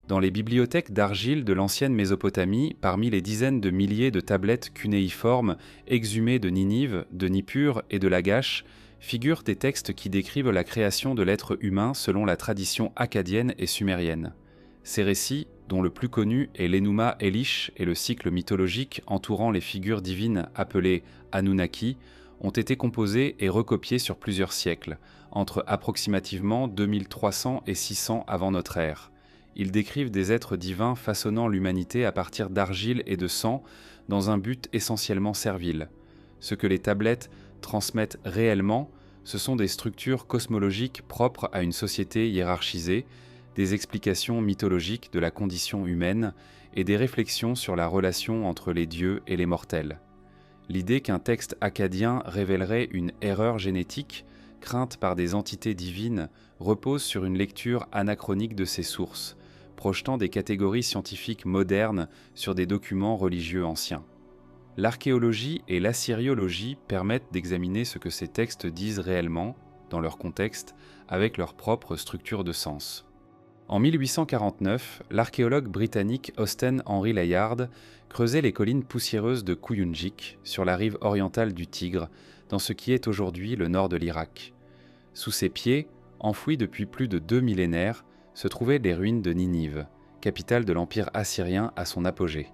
Dans les bibliothèques d'argile de l'ancienne Mésopotamie, parmi les dizaines de milliers de tablettes cunéiformes exhumées de Ninive, de Nippur et de Lagash, figurent des textes qui décrivent la création de l'être humain selon la tradition akkadienne et sumérienne. Ces récits, dont le plus connu est l'Enuma Elish et le cycle mythologique entourant les figures divines appelées Anunnaki, ont été composés et recopiés sur plusieurs siècles, entre approximativement 2300 et 600 avant notre ère. Ils décrivent des êtres divins façonnant l'humanité à partir d'argile et de sang dans un but essentiellement servile. Ce que les tablettes transmettent réellement, ce sont des structures cosmologiques propres à une société hiérarchisée, des explications mythologiques de la condition humaine et des réflexions sur la relation entre les dieux et les mortels. L'idée qu'un texte akkadien révélerait une erreur génétique, crainte par des entités divines, repose sur une lecture anachronique de ces sources, projetant des catégories scientifiques modernes sur des documents religieux anciens. L'archéologie et l'assyriologie permettent d'examiner ce que ces textes disent réellement, dans leur contexte, avec leur propre structure de sens. En 1849, l'archéologue britannique Austen Henry Layard creusait les collines poussiéreuses de Kuyunjik, sur la rive orientale du Tigre, dans ce qui est aujourd'hui le nord de l'Irak. Sous ses pieds, enfouis depuis plus de 2 millénaires, se trouvaient les ruines de Ninive, capitale de l'Empire assyrien à son apogée.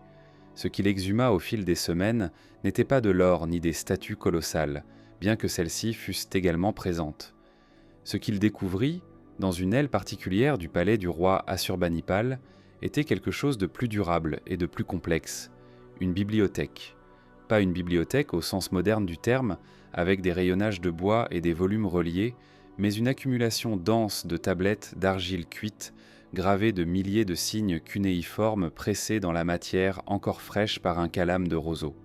Ce qu'il exhuma au fil des semaines n'était pas de l'or ni des statues colossales, bien que celles-ci fussent également présentes. Ce qu'il découvrit, dans une aile particulière du palais du roi Assurbanipal, était quelque chose de plus durable et de plus complexe, une bibliothèque. Pas une bibliothèque au sens moderne du terme, avec des rayonnages de bois et des volumes reliés, mais une accumulation dense de tablettes d'argile cuite, gravées de milliers de signes cunéiformes pressés dans la matière encore fraîche par un calame de roseau.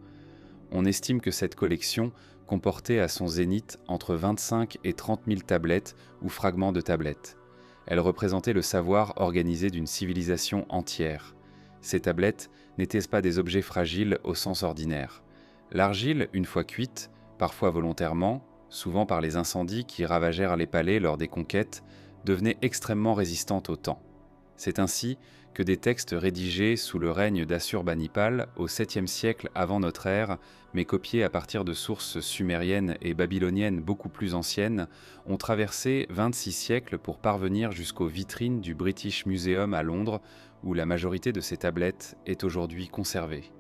On estime que cette collection comportait à son zénith entre 25 et 30 000 tablettes ou fragments de tablettes. Elle représentait le savoir organisé d'une civilisation entière. Ces tablettes n'étaient pas des objets fragiles au sens ordinaire. L'argile, une fois cuite, parfois volontairement, souvent par les incendies qui ravagèrent les palais lors des conquêtes, devenait extrêmement résistante au temps. C'est ainsi que des textes rédigés sous le règne d'Assurbanipal au 7e siècle avant notre ère, mais copiés à partir de sources sumériennes et babyloniennes beaucoup plus anciennes, ont traversé 26 siècles pour parvenir jusqu'aux vitrines du British Museum à Londres, où la majorité de ces tablettes est aujourd'hui conservée.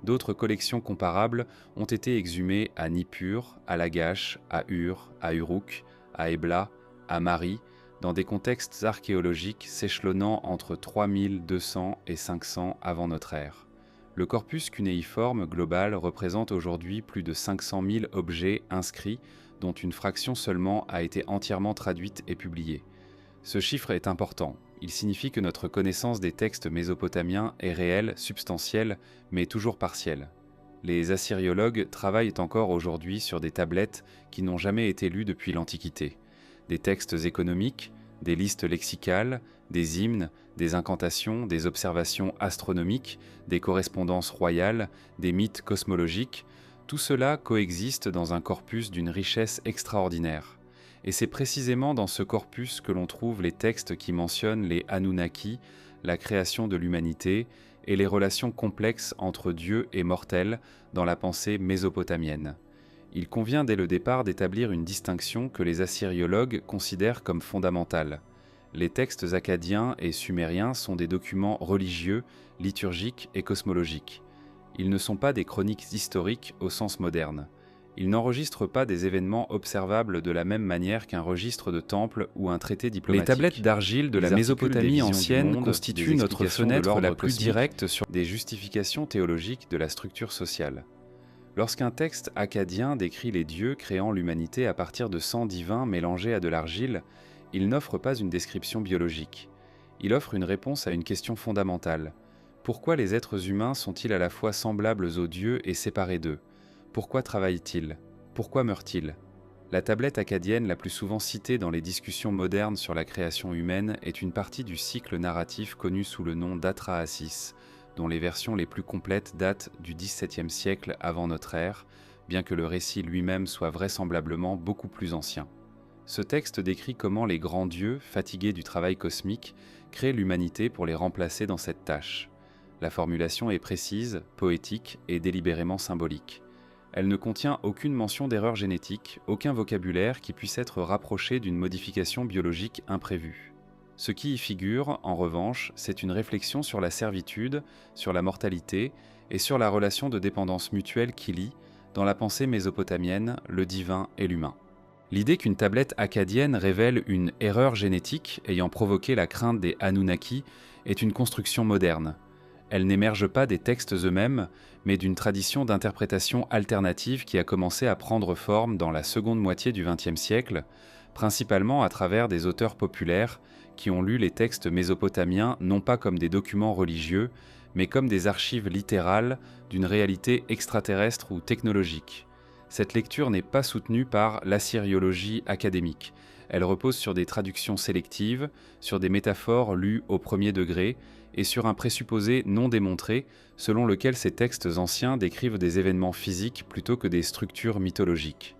D'autres collections comparables ont été exhumées à Nippur, à Lagash, à Ur, à Uruk, à Ebla, à Mari, dans des contextes archéologiques s'échelonnant entre 3200 et 500 avant notre ère. Le corpus cunéiforme global représente aujourd'hui plus de 500 000 objets inscrits, dont une fraction seulement a été entièrement traduite et publiée. Ce chiffre est important. Il signifie que notre connaissance des textes mésopotamiens est réelle, substantielle, mais toujours partielle. Les assyriologues travaillent encore aujourd'hui sur des tablettes qui n'ont jamais été lues depuis l'Antiquité. Des textes économiques, des listes lexicales, des hymnes, des incantations, des observations astronomiques, des correspondances royales, des mythes cosmologiques, tout cela coexiste dans un corpus d'une richesse extraordinaire. Et c'est précisément dans ce corpus que l'on trouve les textes qui mentionnent les Anunnaki, la création de l'humanité et les relations complexes entre Dieu et mortels dans la pensée mésopotamienne. Il convient dès le départ d'établir une distinction que les assyriologues considèrent comme fondamentale. Les textes akkadiens et sumériens sont des documents religieux, liturgiques et cosmologiques. Ils ne sont pas des chroniques historiques au sens moderne. Ils n'enregistrent pas des événements observables de la même manière qu'un registre de temple ou un traité diplomatique. Les tablettes d'argile de la Mésopotamie ancienne constituent notre fenêtre la plus directe sur des justifications théologiques de la structure sociale. Lorsqu'un texte akkadien décrit les dieux créant l'humanité à partir de sang divin mélangé à de l'argile, il n'offre pas une description biologique. Il offre une réponse à une question fondamentale. Pourquoi les êtres humains sont-ils à la fois semblables aux dieux et séparés d'eux ? Pourquoi travaillent-ils ? Pourquoi meurent-ils ? La tablette akkadienne la plus souvent citée dans les discussions modernes sur la création humaine est une partie du cycle narratif connu sous le nom d'Atrahasis, dont les versions les plus complètes datent du XVIIe siècle avant notre ère, bien que le récit lui-même soit vraisemblablement beaucoup plus ancien. Ce texte décrit comment les grands dieux, fatigués du travail cosmique, créent l'humanité pour les remplacer dans cette tâche. La formulation est précise, poétique et délibérément symbolique. Elle ne contient aucune mention d'erreur génétique, aucun vocabulaire qui puisse être rapproché d'une modification biologique imprévue. Ce qui y figure, en revanche, c'est une réflexion sur la servitude, sur la mortalité et sur la relation de dépendance mutuelle qui lie, dans la pensée mésopotamienne, le divin et l'humain. L'idée qu'une tablette akkadienne révèle une erreur génétique ayant provoqué la crainte des Anunnaki est une construction moderne. Elle n'émerge pas des textes eux-mêmes, mais d'une tradition d'interprétation alternative qui a commencé à prendre forme dans la seconde moitié du XXe siècle, principalement à travers des auteurs populaires qui ont lu les textes mésopotamiens non pas comme des documents religieux, mais comme des archives littérales d'une réalité extraterrestre ou technologique. Cette lecture n'est pas soutenue par l'assyriologie académique. Elle repose sur des traductions sélectives, sur des métaphores lues au premier degré et sur un présupposé non démontré selon lequel ces textes anciens décrivent des événements physiques plutôt que des structures mythologiques.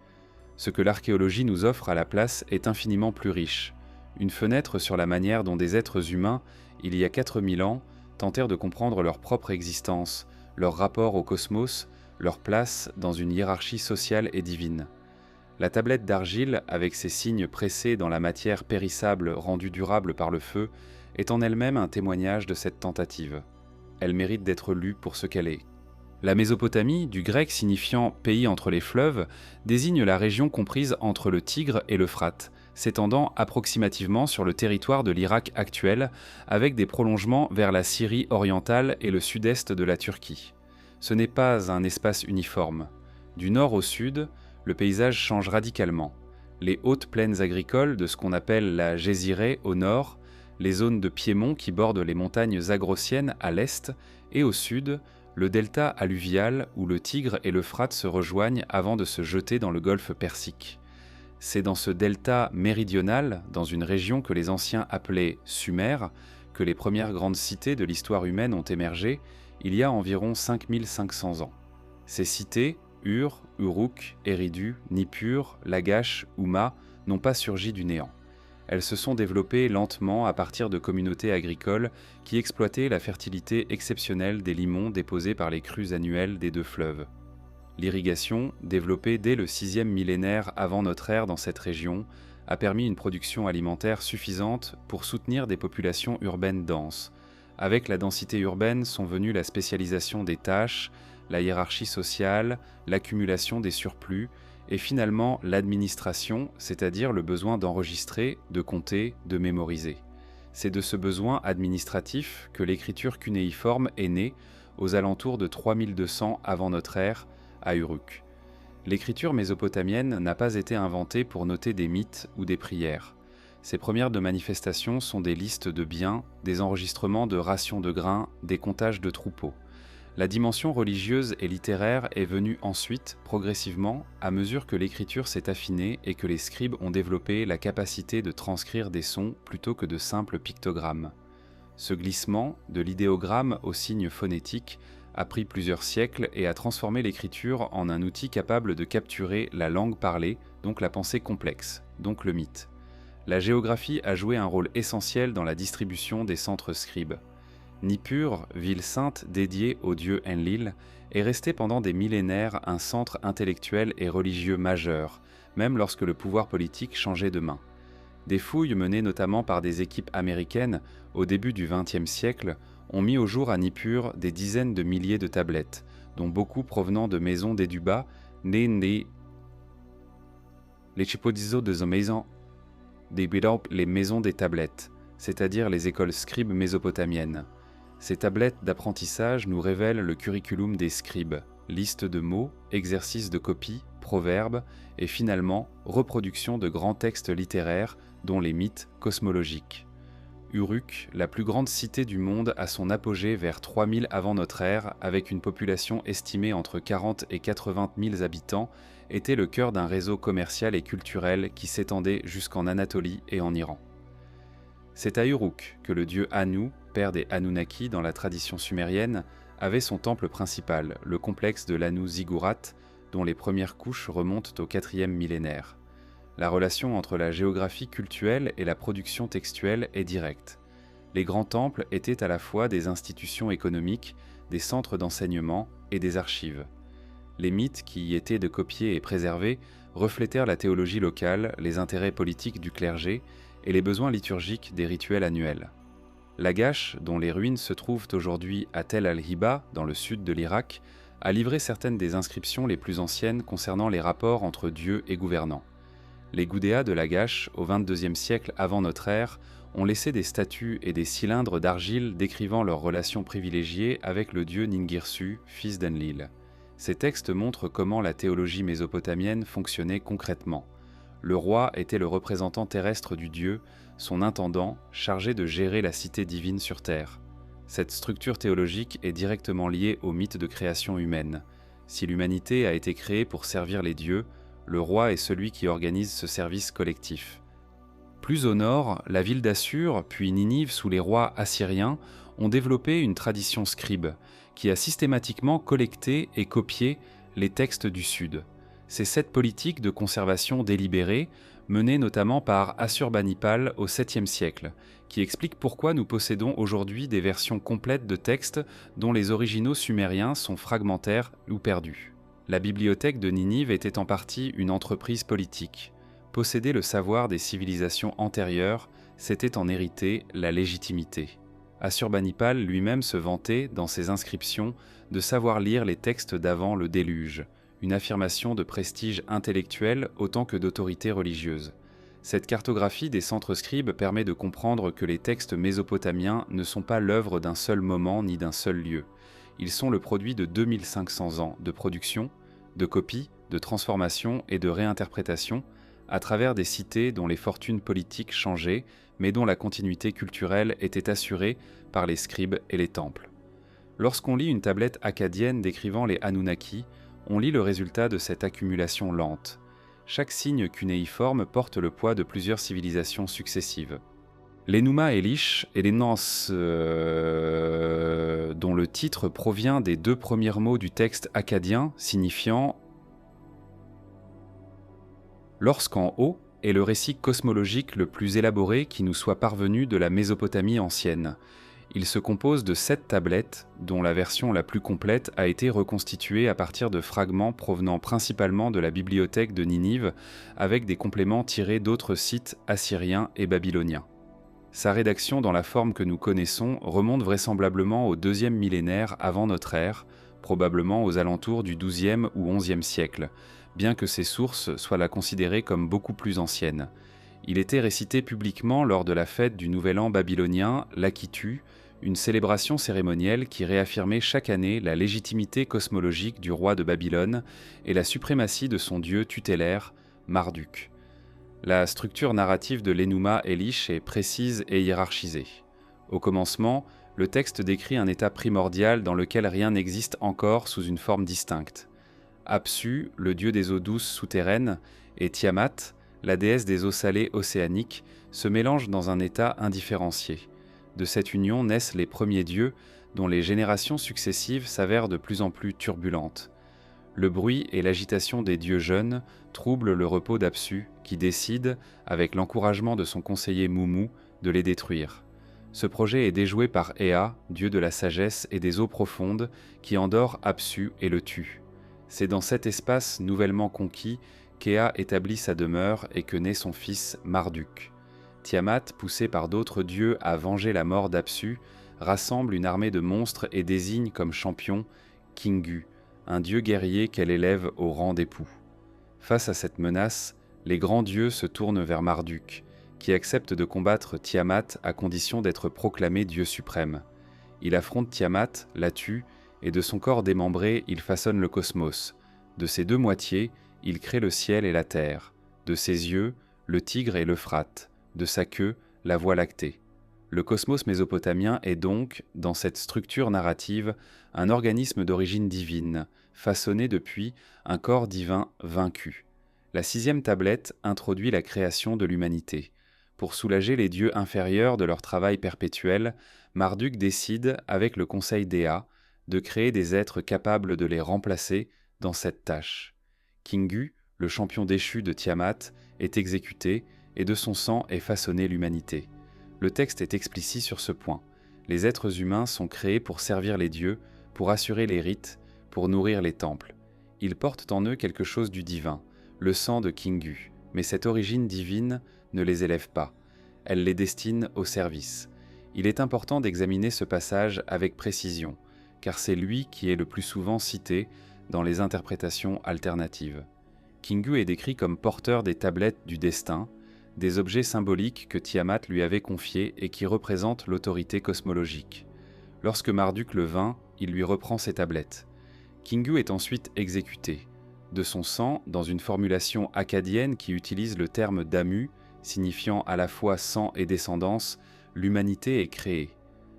Ce que l'archéologie nous offre à la place est infiniment plus riche. Une fenêtre sur la manière dont des êtres humains, il y a 4000 ans, tentèrent de comprendre leur propre existence, leur rapport au cosmos, leur place dans une hiérarchie sociale et divine. La tablette d'argile, avec ses signes pressés dans la matière périssable rendue durable par le feu, est en elle-même un témoignage de cette tentative. Elle mérite d'être lue pour ce qu'elle est. La Mésopotamie, du grec signifiant « pays entre les fleuves », désigne la région comprise entre le Tigre et l'Euphrate, s'étendant approximativement sur le territoire de l'Irak actuel, avec des prolongements vers la Syrie orientale et le sud-est de la Turquie. Ce n'est pas un espace uniforme. Du nord au sud, le paysage change radicalement. Les hautes plaines agricoles de ce qu'on appelle la Jésirée au nord, les zones de piémont qui bordent les montagnes agrossiennes à l'est, et au sud, le delta alluvial où le Tigre et l'Euphrate se rejoignent avant de se jeter dans le golfe Persique. C'est dans ce delta méridional, dans une région que les anciens appelaient Sumer, que les premières grandes cités de l'histoire humaine ont émergé, il y a environ 5500 ans. Ces cités, Ur, Uruk, Eridu, Nippur, Lagash, Umma, n'ont pas surgi du néant. Elles se sont développées lentement à partir de communautés agricoles qui exploitaient la fertilité exceptionnelle des limons déposés par les crues annuelles des deux fleuves. L'irrigation, développée dès le 6e millénaire avant notre ère dans cette région, a permis une production alimentaire suffisante pour soutenir des populations urbaines denses. Avec la densité urbaine sont venues la spécialisation des tâches, la hiérarchie sociale, l'accumulation des surplus et finalement l'administration, c'est-à-dire le besoin d'enregistrer, de compter, de mémoriser. C'est de ce besoin administratif que l'écriture cunéiforme est née aux alentours de 3200 avant notre ère à Uruk. L'écriture mésopotamienne n'a pas été inventée pour noter des mythes ou des prières. Ses premières de manifestations sont des listes de biens, des enregistrements de rations de grains, des comptages de troupeaux. La dimension religieuse et littéraire est venue ensuite, progressivement, à mesure que l'écriture s'est affinée et que les scribes ont développé la capacité de transcrire des sons plutôt que de simples pictogrammes. Ce glissement, de l'idéogramme au signe phonétique, a pris plusieurs siècles et a transformé l'écriture en un outil capable de capturer la langue parlée, donc la pensée complexe, donc le mythe. La géographie a joué un rôle essentiel dans la distribution des centres scribes. Nippur, ville sainte dédiée au dieu Enlil, est resté pendant des millénaires un centre intellectuel et religieux majeur, même lorsque le pouvoir politique changeait de main. Des fouilles menées notamment par des équipes américaines au début du XXe siècle ont mis au jour à Nippur des dizaines de milliers de tablettes, dont beaucoup provenant de maisons d'Eduba, nées les chipodizo de maisons les maisons des tablettes, c'est-à-dire les écoles scribes mésopotamiennes. Ces tablettes d'apprentissage nous révèlent le curriculum des scribes, liste de mots, exercices de copie, proverbes et finalement reproduction de grands textes littéraires dont les mythes cosmologiques. Uruk, la plus grande cité du monde, a son apogée vers 3000 avant notre ère avec une population estimée entre 40 et 80 000 habitants, était le cœur d'un réseau commercial et culturel qui s'étendait jusqu'en Anatolie et en Iran. C'est à Uruk que le dieu Anu, père des Anunnaki dans la tradition sumérienne, avait son temple principal, le complexe de l'Anu Ziggurat, dont les premières couches remontent au 4e millénaire. La relation entre la géographie cultuelle et la production textuelle est directe. les grands temples étaient à la fois des institutions économiques, des centres d'enseignement et des archives. Les mythes qui y étaient de copier et préserver reflétèrent la théologie locale, les intérêts politiques du clergé et les besoins liturgiques des rituels annuels. Lagash, dont les ruines se trouvent aujourd'hui à Tel al-Hiba, dans le sud de l'Irak, a livré certaines des inscriptions les plus anciennes concernant les rapports entre Dieu et gouvernants. Les Goudéas de Lagash, au XXIIe siècle avant notre ère, ont laissé des statues et des cylindres d'argile décrivant leurs relations privilégiées avec le dieu Ningirsu, fils d'Enlil. Ces textes montrent comment la théologie mésopotamienne fonctionnait concrètement. Le roi était le représentant terrestre du dieu, son intendant, chargé de gérer la cité divine sur terre. Cette structure théologique est directement liée au mythe de création humaine. Si l'humanité a été créée pour servir les dieux, le roi est celui qui organise ce service collectif. Plus au nord, la ville d'Assur, puis Ninive sous les rois assyriens, ont développé une tradition scribe, qui a systématiquement collecté et copié les textes du Sud. C'est cette politique de conservation délibérée, menée notamment par Assurbanipal au 7e siècle, qui explique pourquoi nous possédons aujourd'hui des versions complètes de textes dont les originaux sumériens sont fragmentaires ou perdus. La bibliothèque de Ninive était en partie une entreprise politique. Posséder le savoir des civilisations antérieures, c'était en hériter la légitimité. Assurbanipal lui-même se vantait, dans ses inscriptions, de savoir lire les textes d'avant le déluge, une affirmation de prestige intellectuel autant que d'autorité religieuse. Cette cartographie des centres scribes permet de comprendre que les textes mésopotamiens ne sont pas l'œuvre d'un seul moment ni d'un seul lieu. Ils sont le produit de 2500 ans de production, de copie, de transformation et de réinterprétation, à travers des cités dont les fortunes politiques changeaient, mais dont la continuité culturelle était assurée par les scribes et les temples. Lorsqu'on lit une tablette akkadienne décrivant les Anunnaki, on lit le résultat de cette accumulation lente. Chaque signe cunéiforme porte le poids de plusieurs civilisations successives. L'Enuma Elish et les Nans, dont le titre provient des 2 premiers mots du texte akkadien, signifiant « lorsqu'en haut » est le récit cosmologique le plus élaboré qui nous soit parvenu de la Mésopotamie ancienne. Il se compose de 7 tablettes, dont la version la plus complète a été reconstituée à partir de fragments provenant principalement de la bibliothèque de Ninive, avec des compléments tirés d'autres sites assyriens et babyloniens. Sa rédaction dans la forme que nous connaissons remonte vraisemblablement au 2e millénaire avant notre ère, probablement aux alentours du 12e ou 11e siècle, bien que ces sources soient la considérées comme beaucoup plus anciennes. Il était récité publiquement lors de la fête du Nouvel An babylonien, l'Akitu, une célébration cérémonielle qui réaffirmait chaque année la légitimité cosmologique du roi de Babylone et la suprématie de son dieu tutélaire, Marduk. La structure narrative de l'Enuma Elish est précise et hiérarchisée. Au commencement, le texte décrit un état primordial dans lequel rien n'existe encore sous une forme distincte. Apsu, le dieu des eaux douces souterraines, et Tiamat, la déesse des eaux salées océaniques, se mélangent dans un état indifférencié. De cette union naissent les premiers dieux, dont les générations successives s'avèrent de plus en plus turbulentes. Le bruit et l'agitation des dieux jeunes troublent le repos d'Apsu, qui décide, avec l'encouragement de son conseiller Moumou, de les détruire. Ce projet est déjoué par Ea, dieu de la sagesse et des eaux profondes, qui endort Apsu et le tue. C'est dans cet espace nouvellement conquis qu'Ea établit sa demeure et que naît son fils Marduk. Tiamat, poussé par d'autres dieux à venger la mort d'Apsu, rassemble une armée de monstres et désigne comme champion Kingu, un dieu guerrier qu'elle élève au rang d'époux. Face à cette menace, les grands dieux se tournent vers Marduk, qui accepte de combattre Tiamat à condition d'être proclamé dieu suprême. Il affronte Tiamat, la tue, et de son corps démembré, il façonne le cosmos. De ses 2 moitiés, il crée le ciel et la terre. De ses yeux, le Tigre et l'Euphrate. De sa queue, la Voie lactée. Le cosmos mésopotamien est donc, dans cette structure narrative, un organisme d'origine divine, façonné depuis un corps divin vaincu. La 6e tablette introduit la création de l'humanité. Pour soulager les dieux inférieurs de leur travail perpétuel, Marduk décide, avec le conseil d'Ea, de créer des êtres capables de les remplacer dans cette tâche. Kingu, le champion déchu de Tiamat, est exécuté et de son sang est façonnée l'humanité. Le texte est explicite sur ce point. Les êtres humains sont créés pour servir les dieux, pour assurer les rites, pour nourrir les temples. Ils portent en eux quelque chose du divin, le sang de Kingu, mais cette origine divine ne les élève pas. Elle les destine au service. Il est important d'examiner ce passage avec précision, car c'est lui qui est le plus souvent cité dans les interprétations alternatives. Kingu est décrit comme porteur des tablettes du destin, des objets symboliques que Tiamat lui avait confiés et qui représentent l'autorité cosmologique. Lorsque Marduk le vainc, il lui reprend ses tablettes. Kingu est ensuite exécuté. De son sang, dans une formulation akkadienne qui utilise le terme Damu, signifiant à la fois sang et descendance, l'humanité est créée.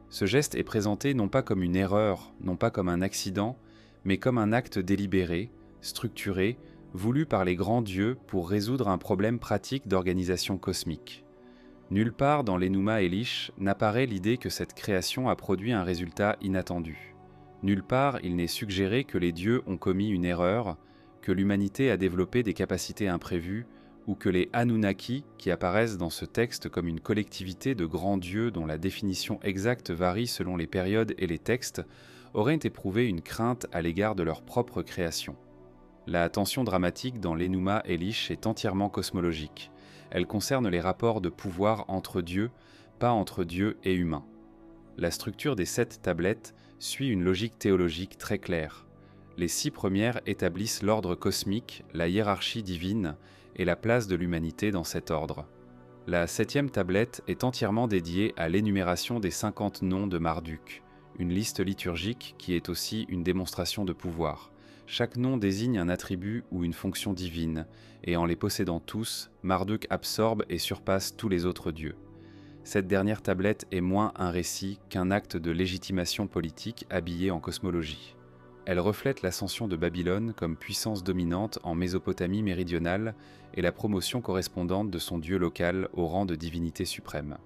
Ce geste est présenté non pas comme une erreur, non pas comme un accident, mais comme un acte délibéré, structuré, voulu par les grands dieux pour résoudre un problème pratique d'organisation cosmique. Nulle part dans l'Enuma Elish n'apparaît l'idée que cette création a produit un résultat inattendu. Nulle part il n'est suggéré que les dieux ont commis une erreur, que l'humanité a développé des capacités imprévues, ou que les Anunnaki, qui apparaissent dans ce texte comme une collectivité de grands dieux dont la définition exacte varie selon les périodes et les textes, auraient éprouvé une crainte à l'égard de leur propre création. La tension dramatique dans l'Enuma Elish est entièrement cosmologique. Elle concerne les rapports de pouvoir entre dieux, pas entre dieux et humains. La structure des 7 tablettes suit une logique théologique très claire. Les 6 premières établissent l'ordre cosmique, la hiérarchie divine et la place de l'humanité dans cet ordre. La 7e tablette est entièrement dédiée à l'énumération des 50 noms de Marduk, une liste liturgique qui est aussi une démonstration de pouvoir. Chaque nom désigne un attribut ou une fonction divine, et en les possédant tous, Marduk absorbe et surpasse tous les autres dieux. Cette dernière tablette est moins un récit qu'un acte de légitimation politique habillé en cosmologie. Elle reflète l'ascension de Babylone comme puissance dominante en Mésopotamie méridionale et la promotion correspondante de son dieu local au rang de divinité suprême.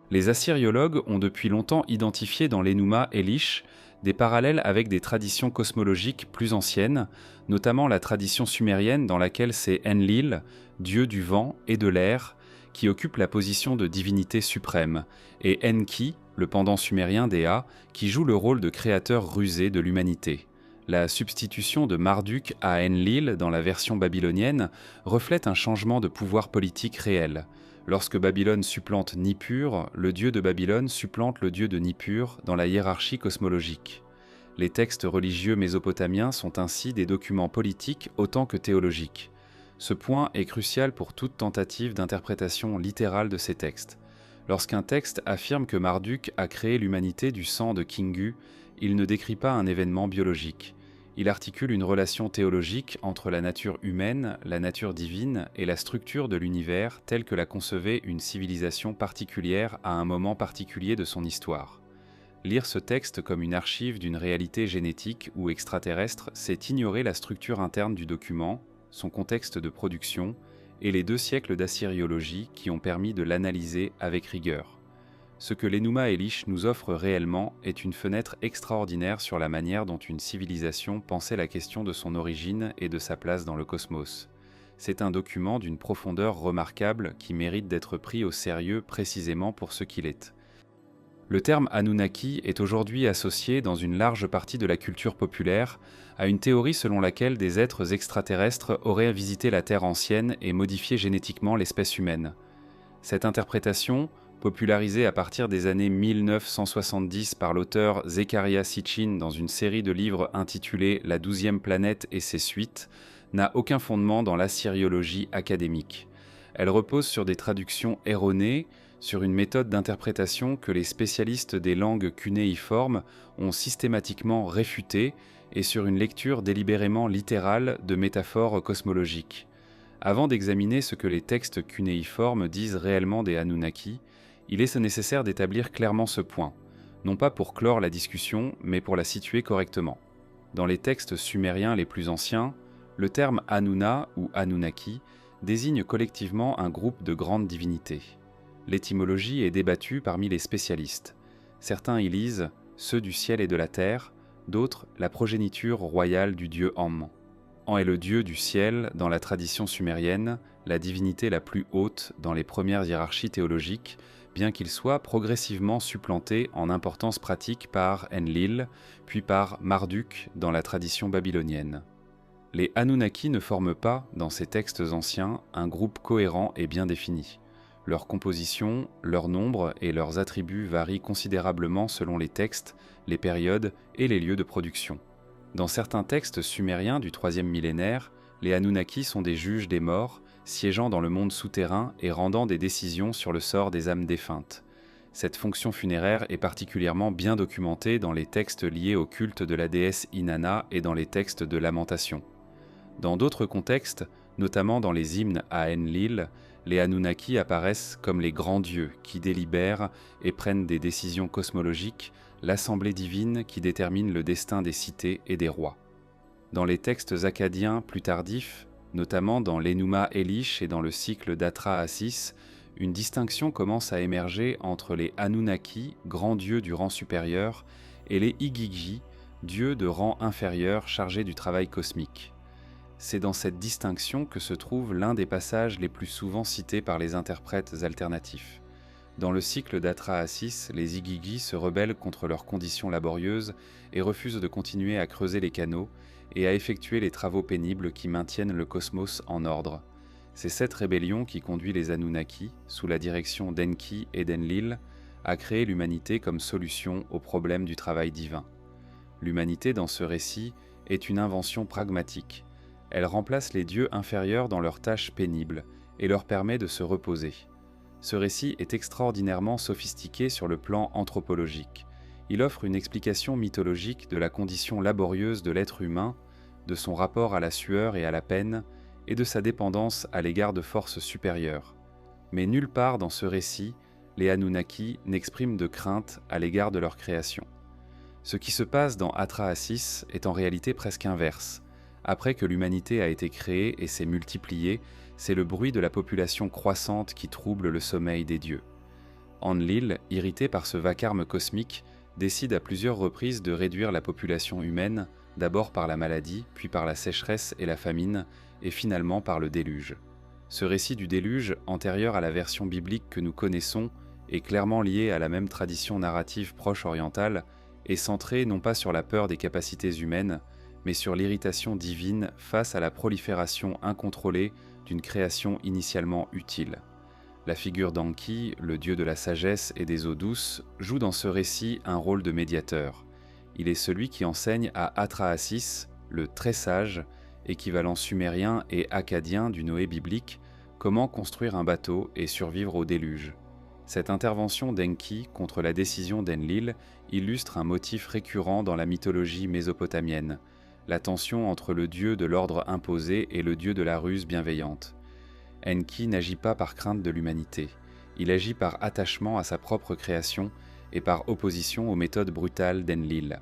Les assyriologues ont depuis longtemps identifié dans l'Enuma Elish des parallèles avec des traditions cosmologiques plus anciennes, notamment la tradition sumérienne dans laquelle c'est Enlil, dieu du vent et de l'air, qui occupe la position de divinité suprême, et Enki, le pendant sumérien d'Ea, qui joue le rôle de créateur rusé de l'humanité. La substitution de Marduk à Enlil dans la version babylonienne reflète un changement de pouvoir politique réel. Lorsque Babylone supplante Nippur, le dieu de Babylone supplante le dieu de Nippur dans la hiérarchie cosmologique. Les textes religieux mésopotamiens sont ainsi des documents politiques autant que théologiques. Ce point est crucial pour toute tentative d'interprétation littérale de ces textes. Lorsqu'un texte affirme que Marduk a créé l'humanité du sang de Kingu, il ne décrit pas un événement biologique. Il articule une relation théologique entre la nature humaine, la nature divine et la structure de l'univers telle que la concevait une civilisation particulière à un moment particulier de son histoire. Lire ce texte comme une archive d'une réalité génétique ou extraterrestre, c'est ignorer la structure interne du document, son contexte de production et les 2 siècles d'assyriologie qui ont permis de l'analyser avec rigueur. Ce que l'Enuma Elish nous offre réellement est une fenêtre extraordinaire sur la manière dont une civilisation pensait la question de son origine et de sa place dans le cosmos. C'est un document d'une profondeur remarquable qui mérite d'être pris au sérieux précisément pour ce qu'il est. Le terme Anunnaki est aujourd'hui associé dans une large partie de la culture populaire à une théorie selon laquelle des êtres extraterrestres auraient visité la Terre ancienne et modifié génétiquement l'espèce humaine. Cette interprétation, popularisée à partir des années 1970 par l'auteur Zecharia Sitchin dans une série de livres intitulée « La 12e planète et ses suites », n'a aucun fondement dans l'assyriologie académique. Elle repose sur des traductions erronées, sur une méthode d'interprétation que les spécialistes des langues cunéiformes ont systématiquement réfutée et sur une lecture délibérément littérale de métaphores cosmologiques. Avant d'examiner ce que les textes cunéiformes disent réellement des Anunnaki, il est nécessaire d'établir clairement ce point, non pas pour clore la discussion, mais pour la situer correctement. Dans les textes sumériens les plus anciens, le terme Anunna ou Anunnaki désigne collectivement un groupe de grandes divinités. L'étymologie est débattue parmi les spécialistes. Certains y lisent « ceux du ciel et de la terre », d'autres « la progéniture royale du dieu Am ». An est le dieu du ciel dans la tradition sumérienne, la divinité la plus haute dans les premières hiérarchies théologiques, bien qu'il soit progressivement supplanté en importance pratique par Enlil, puis par Marduk dans la tradition babylonienne. Les Anunnaki ne forment pas, dans ces textes anciens, un groupe cohérent et bien défini. Leur composition, leur nombre et leurs attributs varient considérablement selon les textes, les périodes et les lieux de production. Dans certains textes sumériens du IIIe millénaire, les Anunnaki sont des juges des morts, siégeant dans le monde souterrain et rendant des décisions sur le sort des âmes défuntes. Cette fonction funéraire est particulièrement bien documentée dans les textes liés au culte de la déesse Inanna et dans les textes de lamentation. Dans d'autres contextes, notamment dans les hymnes à Enlil, les Anunnaki apparaissent comme les grands dieux qui délibèrent et prennent des décisions cosmologiques, l'assemblée divine qui détermine le destin des cités et des rois. Dans les textes akkadiens plus tardifs, notamment dans l'Enuma Elish et dans le cycle d'Atra-Assis, une distinction commence à émerger entre les Anunnaki, grands dieux du rang supérieur, et les Igigi, dieux de rang inférieur chargés du travail cosmique. C'est dans cette distinction que se trouve l'un des passages les plus souvent cités par les interprètes alternatifs. Dans le cycle d'Atra-Assis, les Igigi se rebellent contre leurs conditions laborieuses et refusent de continuer à creuser les canaux et à effectuer les travaux pénibles qui maintiennent le cosmos en ordre. C'est cette rébellion qui conduit les Anunnaki, sous la direction d'Enki et d'Enlil, à créer l'humanité comme solution au problème du travail divin. L'humanité, dans ce récit, est une invention pragmatique. Elle remplace les dieux inférieurs dans leurs tâches pénibles et leur permet de se reposer. Ce récit est extraordinairement sophistiqué sur le plan anthropologique. Il offre une explication mythologique de la condition laborieuse de l'être humain, de son rapport à la sueur et à la peine, et de sa dépendance à l'égard de forces supérieures. Mais nulle part dans ce récit, les Anunnaki n'expriment de crainte à l'égard de leur création. Ce qui se passe dans Atra-Assis est en réalité presque inverse. Après que l'humanité a été créée et s'est multipliée, c'est le bruit de la population croissante qui trouble le sommeil des dieux. Enlil, irrité par ce vacarme cosmique, décide à plusieurs reprises de réduire la population humaine, d'abord par la maladie, puis par la sécheresse et la famine, et finalement par le déluge. Ce récit du déluge, antérieur à la version biblique que nous connaissons, est clairement lié à la même tradition narrative proche orientale, et centré non pas sur la peur des capacités humaines, mais sur l'irritation divine face à la prolifération incontrôlée d'une création initialement utile. La figure d'Enki, le dieu de la sagesse et des eaux douces, joue dans ce récit un rôle de médiateur. Il est celui qui enseigne à Atra-Assis, le très sage, équivalent sumérien et akkadien du Noé biblique, comment construire un bateau et survivre au déluge. Cette intervention d'Enki contre la décision d'Enlil illustre un motif récurrent dans la mythologie mésopotamienne, la tension entre le dieu de l'ordre imposé et le dieu de la ruse bienveillante. Enki n'agit pas par crainte de l'humanité, il agit par attachement à sa propre création et par opposition aux méthodes brutales d'Enlil.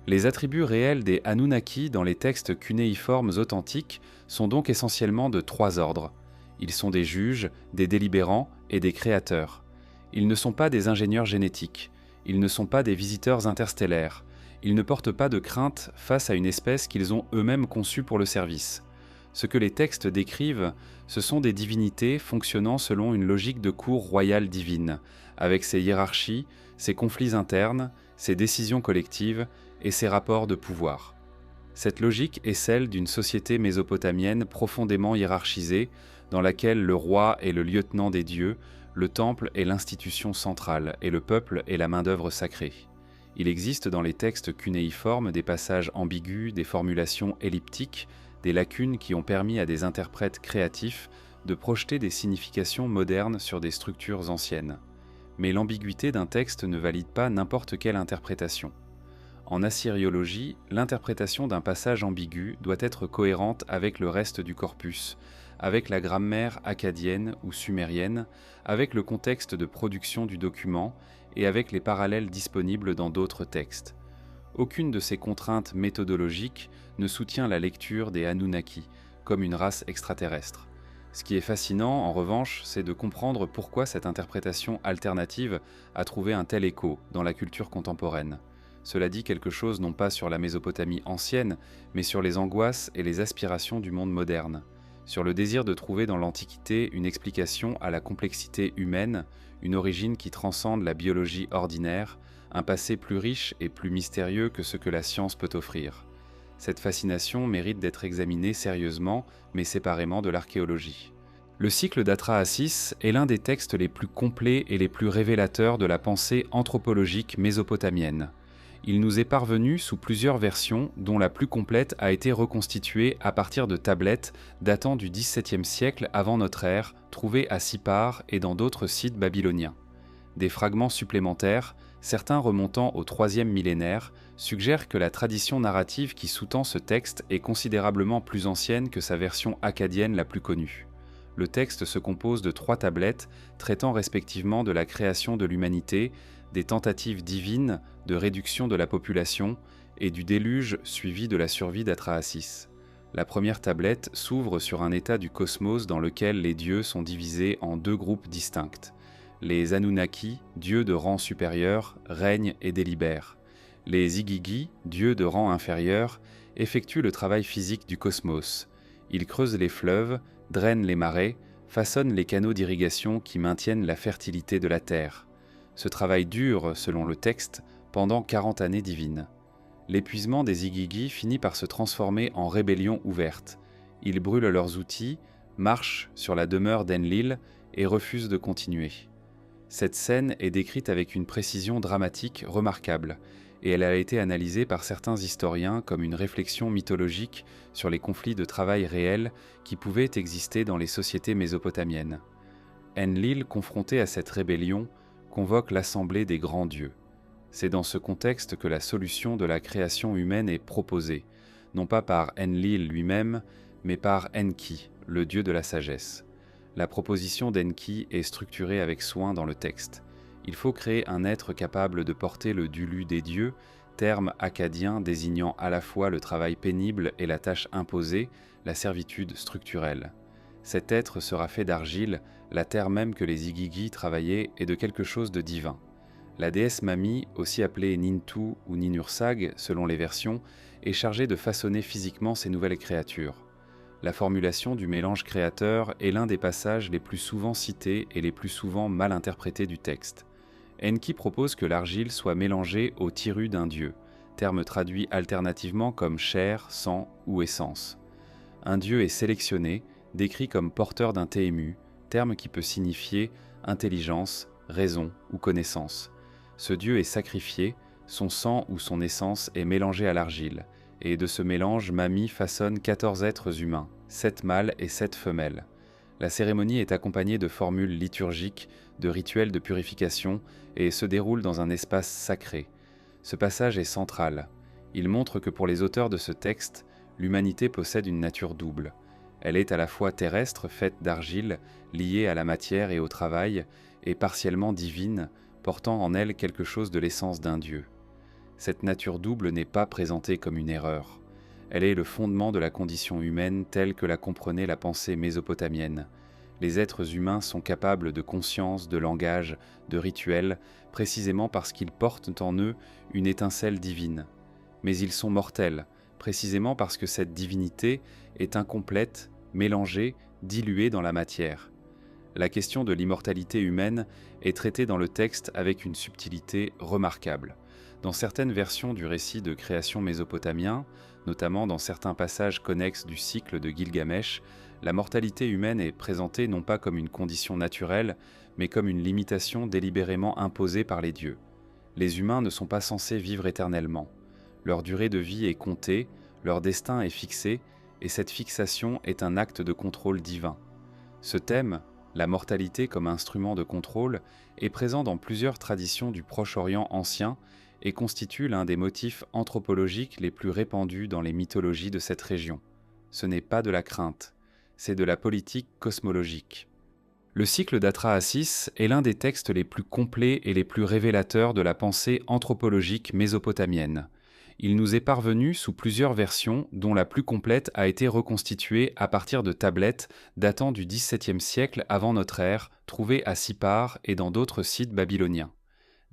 Les attributs réels des Anunnaki dans les textes cunéiformes authentiques sont donc essentiellement de trois ordres. Ils sont des juges, des délibérants et des créateurs. Ils ne sont pas des ingénieurs génétiques, ils ne sont pas des visiteurs interstellaires, ils ne portent pas de crainte face à une espèce qu'ils ont eux-mêmes conçue pour le service. Ce que les textes décrivent, ce sont des divinités fonctionnant selon une logique de cour royale divine, avec ses hiérarchies, ses conflits internes, ses décisions collectives et ses rapports de pouvoir. Cette logique est celle d'une société mésopotamienne profondément hiérarchisée, dans laquelle le roi est le lieutenant des dieux, le temple est l'institution centrale et le peuple est la main-d'œuvre sacrée. Il existe dans les textes cunéiformes des passages ambigus, des formulations elliptiques, des lacunes qui ont permis à des interprètes créatifs de projeter des significations modernes sur des structures anciennes. Mais l'ambiguïté d'un texte ne valide pas n'importe quelle interprétation. En assyriologie, l'interprétation d'un passage ambigu doit être cohérente avec le reste du corpus, avec la grammaire akkadienne ou sumérienne, avec le contexte de production du document et avec les parallèles disponibles dans d'autres textes. Aucune de ces contraintes méthodologiques ne soutient la lecture des Anunnaki comme une race extraterrestre. Ce qui est fascinant, en revanche, c'est de comprendre pourquoi cette interprétation alternative a trouvé un tel écho dans la culture contemporaine. Cela dit quelque chose non pas sur la Mésopotamie ancienne, mais sur les angoisses et les aspirations du monde moderne, sur le désir de trouver dans l'Antiquité une explication à la complexité humaine, une origine qui transcende la biologie ordinaire, un passé plus riche et plus mystérieux que ce que la science peut offrir. Cette fascination mérite d'être examinée sérieusement, mais séparément de l'archéologie. Le cycle d'Atrahasis est l'un des textes les plus complets et les plus révélateurs de la pensée anthropologique mésopotamienne. Il nous est parvenu sous plusieurs versions, dont la plus complète a été reconstituée à partir de tablettes datant du XVIIe siècle avant notre ère, trouvées à Sippar et dans d'autres sites babyloniens. Des fragments supplémentaires, certains remontant au IIIe millénaire, suggèrent que la tradition narrative qui sous-tend ce texte est considérablement plus ancienne que sa version akkadienne la plus connue. Le texte se compose de 3 tablettes traitant respectivement de la création de l'humanité, des tentatives divines de réduction de la population et du déluge suivi de la survie d'Atrahasis. La première tablette s'ouvre sur un état du cosmos dans lequel les dieux sont divisés en 2 groupes distincts. Les Anunnaki, dieux de rang supérieur, règnent et délibèrent. Les Igigi, dieux de rang inférieur, effectuent le travail physique du cosmos. Ils creusent les fleuves, drainent les marais, façonnent les canaux d'irrigation qui maintiennent la fertilité de la terre. Ce travail dure, selon le texte, pendant 40 années divines. L'épuisement des Igigi finit par se transformer en rébellion ouverte. Ils brûlent leurs outils, marchent sur la demeure d'Enlil et refusent de continuer. Cette scène est décrite avec une précision dramatique remarquable, et elle a été analysée par certains historiens comme une réflexion mythologique sur les conflits de travail réels qui pouvaient exister dans les sociétés mésopotamiennes. Enlil, confronté à cette rébellion, convoque l'assemblée des grands dieux. C'est dans ce contexte que la solution de la création humaine est proposée, non pas par Enlil lui-même, mais par Enki, le dieu de la sagesse. La proposition d'Enki est structurée avec soin dans le texte. Il faut créer un être capable de porter le dulu des dieux, terme akkadien désignant à la fois le travail pénible et la tâche imposée, la servitude structurelle. Cet être sera fait d'argile, la terre même que les Igigi travaillaient est de quelque chose de divin. La déesse Mami, aussi appelée Nintu ou Ninursag selon les versions, est chargée de façonner physiquement ces nouvelles créatures. La formulation du mélange créateur est l'un des passages les plus souvent cités et les plus souvent mal interprétés du texte. Enki propose que l'argile soit mélangée au tiru d'un dieu, terme traduit alternativement comme chair, sang ou essence. Un dieu est sélectionné, décrit comme porteur d'un tému, terme qui peut signifier intelligence, raison ou connaissance. Ce dieu est sacrifié, son sang ou son essence est mélangé à l'argile, et de ce mélange, Mami façonne 14 êtres humains, 7 mâles et 7 femelles. La cérémonie est accompagnée de formules liturgiques, de rituels de purification, et se déroule dans un espace sacré. Ce passage est central. Il montre que pour les auteurs de ce texte, l'humanité possède une nature double. Elle est à la fois terrestre, faite d'argile, liée à la matière et au travail, et partiellement divine, portant en elle quelque chose de l'essence d'un dieu. Cette nature double n'est pas présentée comme une erreur. Elle est le fondement de la condition humaine telle que la comprenait la pensée mésopotamienne. Les êtres humains sont capables de conscience, de langage, de rituels, précisément parce qu'ils portent en eux une étincelle divine. Mais ils sont mortels, précisément parce que cette divinité est incomplète, mélangée, diluée dans la matière. La question de l'immortalité humaine est traitée dans le texte avec une subtilité remarquable. Dans certaines versions du récit de création mésopotamien, notamment dans certains passages connexes du cycle de Gilgamesh, la mortalité humaine est présentée non pas comme une condition naturelle, mais comme une limitation délibérément imposée par les dieux. Les humains ne sont pas censés vivre éternellement. Leur durée de vie est comptée, leur destin est fixé, et cette fixation est un acte de contrôle divin. Ce thème, la mortalité comme instrument de contrôle, est présent dans plusieurs traditions du Proche-Orient ancien et constitue l'un des motifs anthropologiques les plus répandus dans les mythologies de cette région. Ce n'est pas de la crainte, c'est de la politique cosmologique. Le cycle d'Atrahasis est l'un des textes les plus complets et les plus révélateurs de la pensée anthropologique mésopotamienne. Il nous est parvenu sous plusieurs versions, dont la plus complète a été reconstituée à partir de tablettes datant du XVIIe siècle avant notre ère, trouvées à Sippar et dans d'autres sites babyloniens.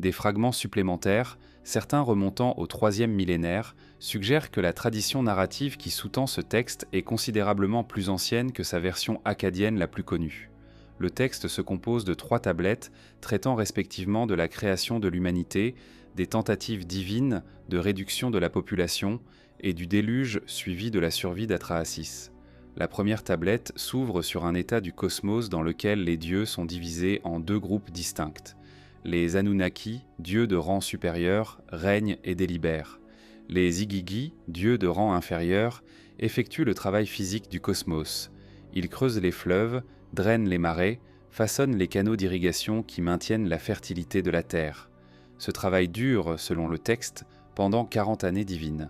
Des fragments supplémentaires, certains remontant au IIIe millénaire, suggèrent que la tradition narrative qui sous-tend ce texte est considérablement plus ancienne que sa version akkadienne la plus connue. Le texte se compose de 3 tablettes traitant respectivement de la création de l'humanité, des tentatives divines de réduction de la population et du déluge suivi de la survie d'Atrahasis. La première tablette s'ouvre sur un état du cosmos dans lequel les dieux sont divisés en 2 groupes distincts. Les Anunnaki, dieux de rang supérieur, règnent et délibèrent. Les Igigi, dieux de rang inférieur, effectuent le travail physique du cosmos. Ils creusent les fleuves, drainent les marais, façonnent les canaux d'irrigation qui maintiennent la fertilité de la terre. Ce travail dure, selon le texte, pendant 40 années divines.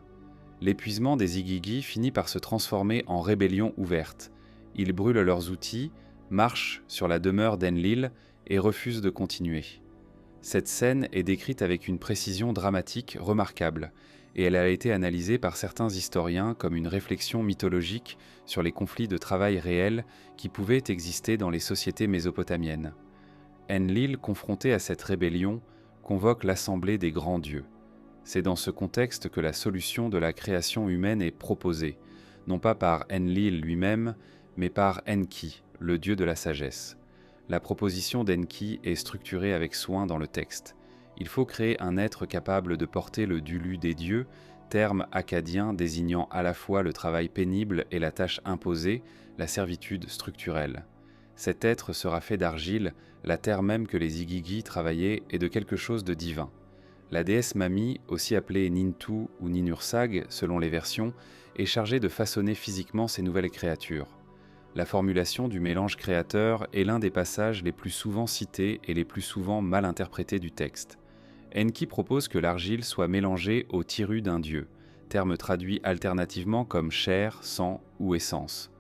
L'épuisement des Igigi finit par se transformer en rébellion ouverte. Ils brûlent leurs outils, marchent sur la demeure d'Enlil et refusent de continuer. Cette scène est décrite avec une précision dramatique remarquable, et elle a été analysée par certains historiens comme une réflexion mythologique sur les conflits de travail réels qui pouvaient exister dans les sociétés mésopotamiennes. Enlil, confronté à cette rébellion, convoque l'assemblée des grands dieux. C'est dans ce contexte que la solution de la création humaine est proposée, non pas par Enlil lui-même, mais par Enki, le dieu de la sagesse. La proposition d'Enki est structurée avec soin dans le texte. Il faut créer un être capable de porter le dulu des dieux, terme akkadien désignant à la fois le travail pénible et la tâche imposée, la servitude structurelle. Cet être sera fait d'argile, la terre même que les Igigi travaillaient est de quelque chose de divin. La déesse Mami, aussi appelée Nintu ou Ninursag selon les versions, est chargée de façonner physiquement ces nouvelles créatures. La formulation du mélange créateur est l'un des passages les plus souvent cités et les plus souvent mal interprétés du texte. Enki propose que l'argile soit mélangée au tiru d'un dieu, terme traduit alternativement comme chair, sang ou essence.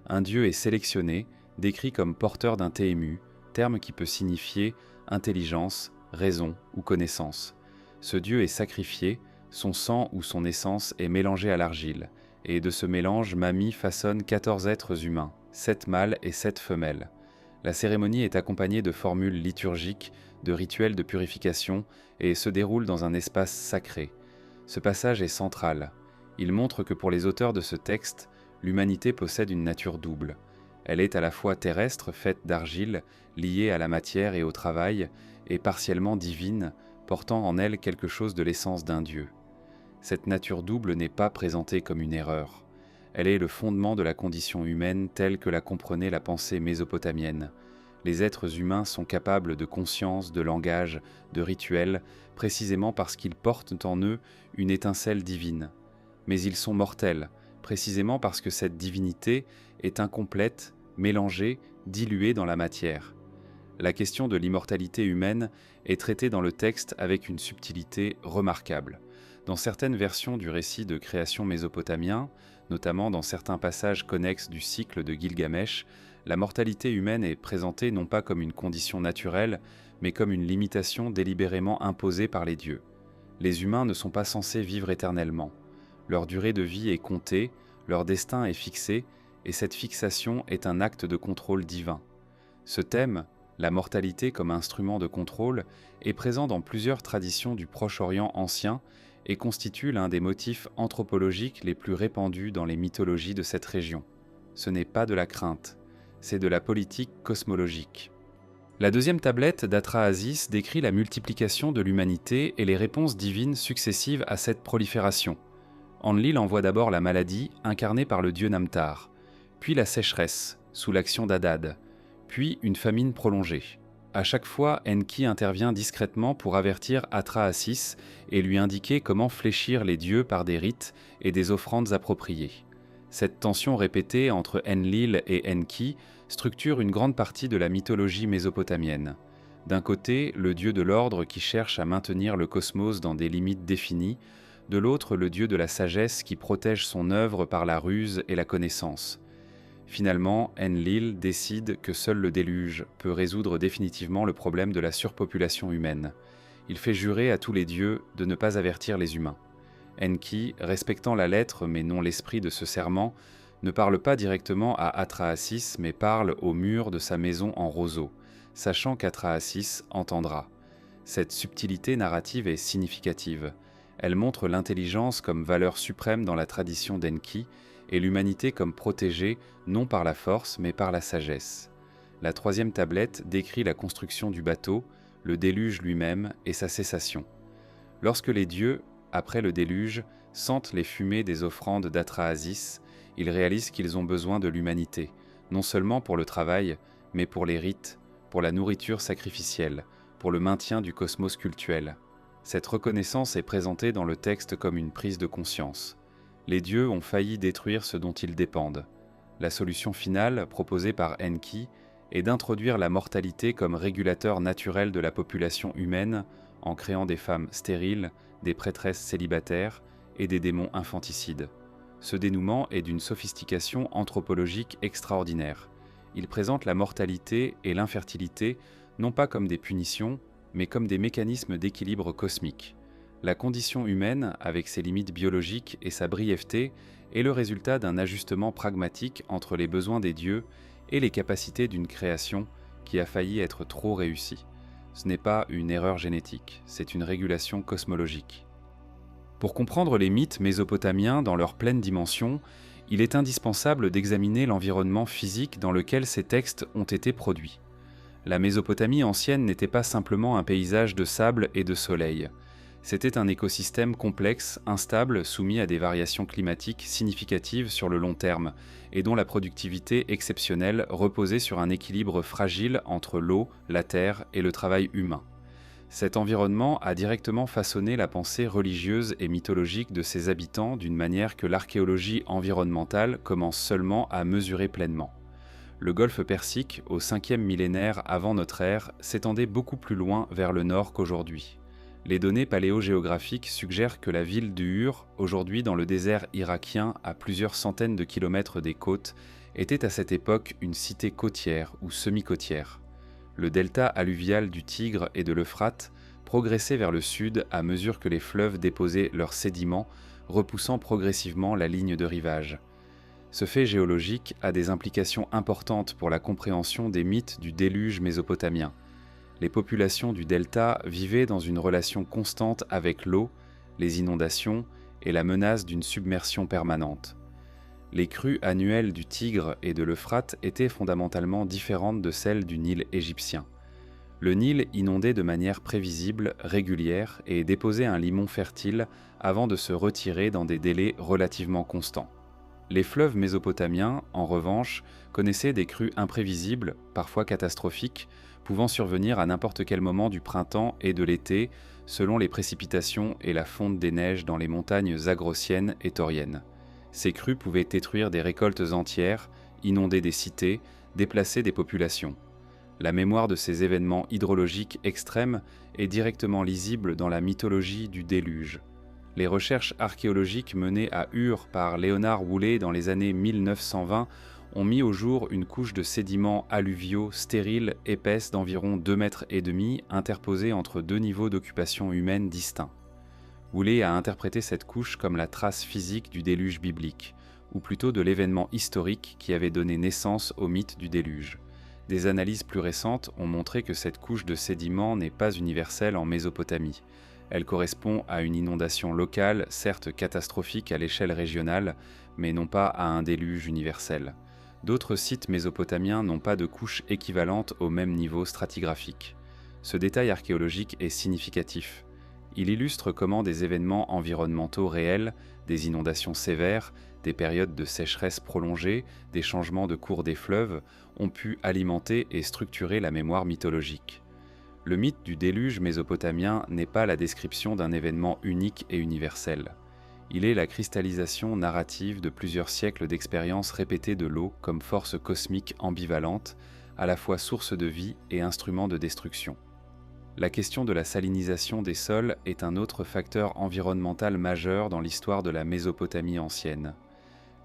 Un dieu est sélectionné, décrit comme porteur d'un tému, terme qui peut signifier intelligence, raison ou connaissance. Ce dieu est sacrifié, son sang ou son essence est mélangé à l'argile, et de ce mélange, Mami façonne 14 êtres humains, 7 mâles et 7 femelles. La cérémonie est accompagnée de formules liturgiques, de rituels de purification, et se déroule dans un espace sacré. Ce passage est central. Il montre que pour les auteurs de ce texte, l'humanité possède une nature double. Elle est à la fois terrestre, faite d'argile, liée à la matière et au travail, et partiellement divine, portant en elle quelque chose de l'essence d'un dieu. Cette nature double n'est pas présentée comme une erreur. Elle est le fondement de la condition humaine telle que la comprenait la pensée mésopotamienne. Les êtres humains sont capables de conscience, de langage, de rituel, précisément parce qu'ils portent en eux une étincelle divine. Mais ils sont mortels, précisément parce que cette divinité est incomplète, mélangée, diluée dans la matière. La question de l'immortalité humaine est traitée dans le texte avec une subtilité remarquable. Dans certaines versions du récit de création mésopotamien, notamment dans certains passages connexes du cycle de Gilgamesh, la mortalité humaine est présentée non pas comme une condition naturelle, mais comme une limitation délibérément imposée par les dieux. Les humains ne sont pas censés vivre éternellement. Leur durée de vie est comptée, leur destin est fixé, et cette fixation est un acte de contrôle divin. Ce thème, la mortalité comme instrument de contrôle, est présent dans plusieurs traditions du Proche-Orient ancien et constitue l'un des motifs anthropologiques les plus répandus dans les mythologies de cette région. Ce n'est pas de la crainte, c'est de la politique cosmologique. La deuxième tablette d'Atrahasis décrit la multiplication de l'humanité et les réponses divines successives à cette prolifération. Enlil envoie d'abord la maladie, incarnée par le dieu Namtar, puis la sécheresse, sous l'action d'Adad, puis une famine prolongée. À chaque fois, Enki intervient discrètement pour avertir Atrahasis et lui indiquer comment fléchir les dieux par des rites et des offrandes appropriées. Cette tension répétée entre Enlil et Enki structure une grande partie de la mythologie mésopotamienne. D'un côté, le dieu de l'ordre qui cherche à maintenir le cosmos dans des limites définies, de l'autre, le dieu de la sagesse qui protège son œuvre par la ruse et la connaissance. Finalement, Enlil décide que seul le déluge peut résoudre définitivement le problème de la surpopulation humaine. Il fait jurer à tous les dieux de ne pas avertir les humains. Enki, respectant la lettre mais non l'esprit de ce serment, ne parle pas directement à Atrahasis mais parle au mur de sa maison en roseau, sachant qu'Atrahasis entendra. Cette subtilité narrative est significative. Elle montre l'intelligence comme valeur suprême dans la tradition d'Enki et l'humanité comme protégée non par la force mais par la sagesse. La troisième tablette décrit la construction du bateau, le déluge lui-même et sa cessation. Lorsque les dieux, après le déluge, sentent les fumées des offrandes d'Atrahasis, ils réalisent qu'ils ont besoin de l'humanité, non seulement pour le travail, mais pour les rites, pour la nourriture sacrificielle, pour le maintien du cosmos cultuel. Cette reconnaissance est présentée dans le texte comme une prise de conscience. Les dieux ont failli détruire ce dont ils dépendent. La solution finale, proposée par Enki, est d'introduire la mortalité comme régulateur naturel de la population humaine en créant des femmes stériles, des prêtresses célibataires et des démons infanticides. Ce dénouement est d'une sophistication anthropologique extraordinaire. Il présente la mortalité et l'infertilité non pas comme des punitions, mais comme des mécanismes d'équilibre cosmique. La condition humaine, avec ses limites biologiques et sa brièveté, est le résultat d'un ajustement pragmatique entre les besoins des dieux et les capacités d'une création qui a failli être trop réussie. Ce n'est pas une erreur génétique, c'est une régulation cosmologique. Pour comprendre les mythes mésopotamiens dans leur pleine dimension, il est indispensable d'examiner l'environnement physique dans lequel ces textes ont été produits. La Mésopotamie ancienne n'était pas simplement un paysage de sable et de soleil. C'était un écosystème complexe, instable, soumis à des variations climatiques significatives sur le long terme, et dont la productivité exceptionnelle reposait sur un équilibre fragile entre l'eau, la terre et le travail humain. Cet environnement a directement façonné la pensée religieuse et mythologique de ses habitants d'une manière que l'archéologie environnementale commence seulement à mesurer pleinement. Le golfe Persique, au 5e millénaire avant notre ère, s'étendait beaucoup plus loin vers le nord qu'aujourd'hui. Les données paléogéographiques suggèrent que la ville d'Ur, aujourd'hui dans le désert irakien à plusieurs centaines de kilomètres des côtes, était à cette époque une cité côtière ou semi-côtière. Le delta alluvial du Tigre et de l'Euphrate progressait vers le sud à mesure que les fleuves déposaient leurs sédiments, repoussant progressivement la ligne de rivage. Ce fait géologique a des implications importantes pour la compréhension des mythes du déluge mésopotamien. Les populations du delta vivaient dans une relation constante avec l'eau, les inondations et la menace d'une submersion permanente. Les crues annuelles du Tigre et de l'Euphrate étaient fondamentalement différentes de celles du Nil égyptien. Le Nil inondait de manière prévisible, régulière et déposait un limon fertile avant de se retirer dans des délais relativement constants. Les fleuves mésopotamiens, en revanche, connaissaient des crues imprévisibles, parfois catastrophiques, pouvant survenir à n'importe quel moment du printemps et de l'été, selon les précipitations et la fonte des neiges dans les montagnes zagrossiennes et tauriennes. Ces crues pouvaient détruire des récoltes entières, inonder des cités, déplacer des populations. La mémoire de ces événements hydrologiques extrêmes est directement lisible dans la mythologie du déluge. Les recherches archéologiques menées à Ur par Léonard Woolley dans les années 1920 ont mis au jour une couche de sédiments alluviaux stériles épaisse d'environ 2,5 mètres, interposée entre deux niveaux d'occupation humaine distincts. Woolley a interprété cette couche comme la trace physique du déluge biblique, ou plutôt de l'événement historique qui avait donné naissance au mythe du déluge. Des analyses plus récentes ont montré que cette couche de sédiments n'est pas universelle en Mésopotamie. Elle correspond à une inondation locale, certes catastrophique à l'échelle régionale, mais non pas à un déluge universel. D'autres sites mésopotamiens n'ont pas de couche équivalente au même niveau stratigraphique. Ce détail archéologique est significatif. Il illustre comment des événements environnementaux réels, des inondations sévères, des périodes de sécheresse prolongée, des changements de cours des fleuves, ont pu alimenter et structurer la mémoire mythologique. Le mythe du déluge mésopotamien n'est pas la description d'un événement unique et universel. Il est la cristallisation narrative de plusieurs siècles d'expériences répétées de l'eau comme force cosmique ambivalente, à la fois source de vie et instrument de destruction. La question de la salinisation des sols est un autre facteur environnemental majeur dans l'histoire de la Mésopotamie ancienne.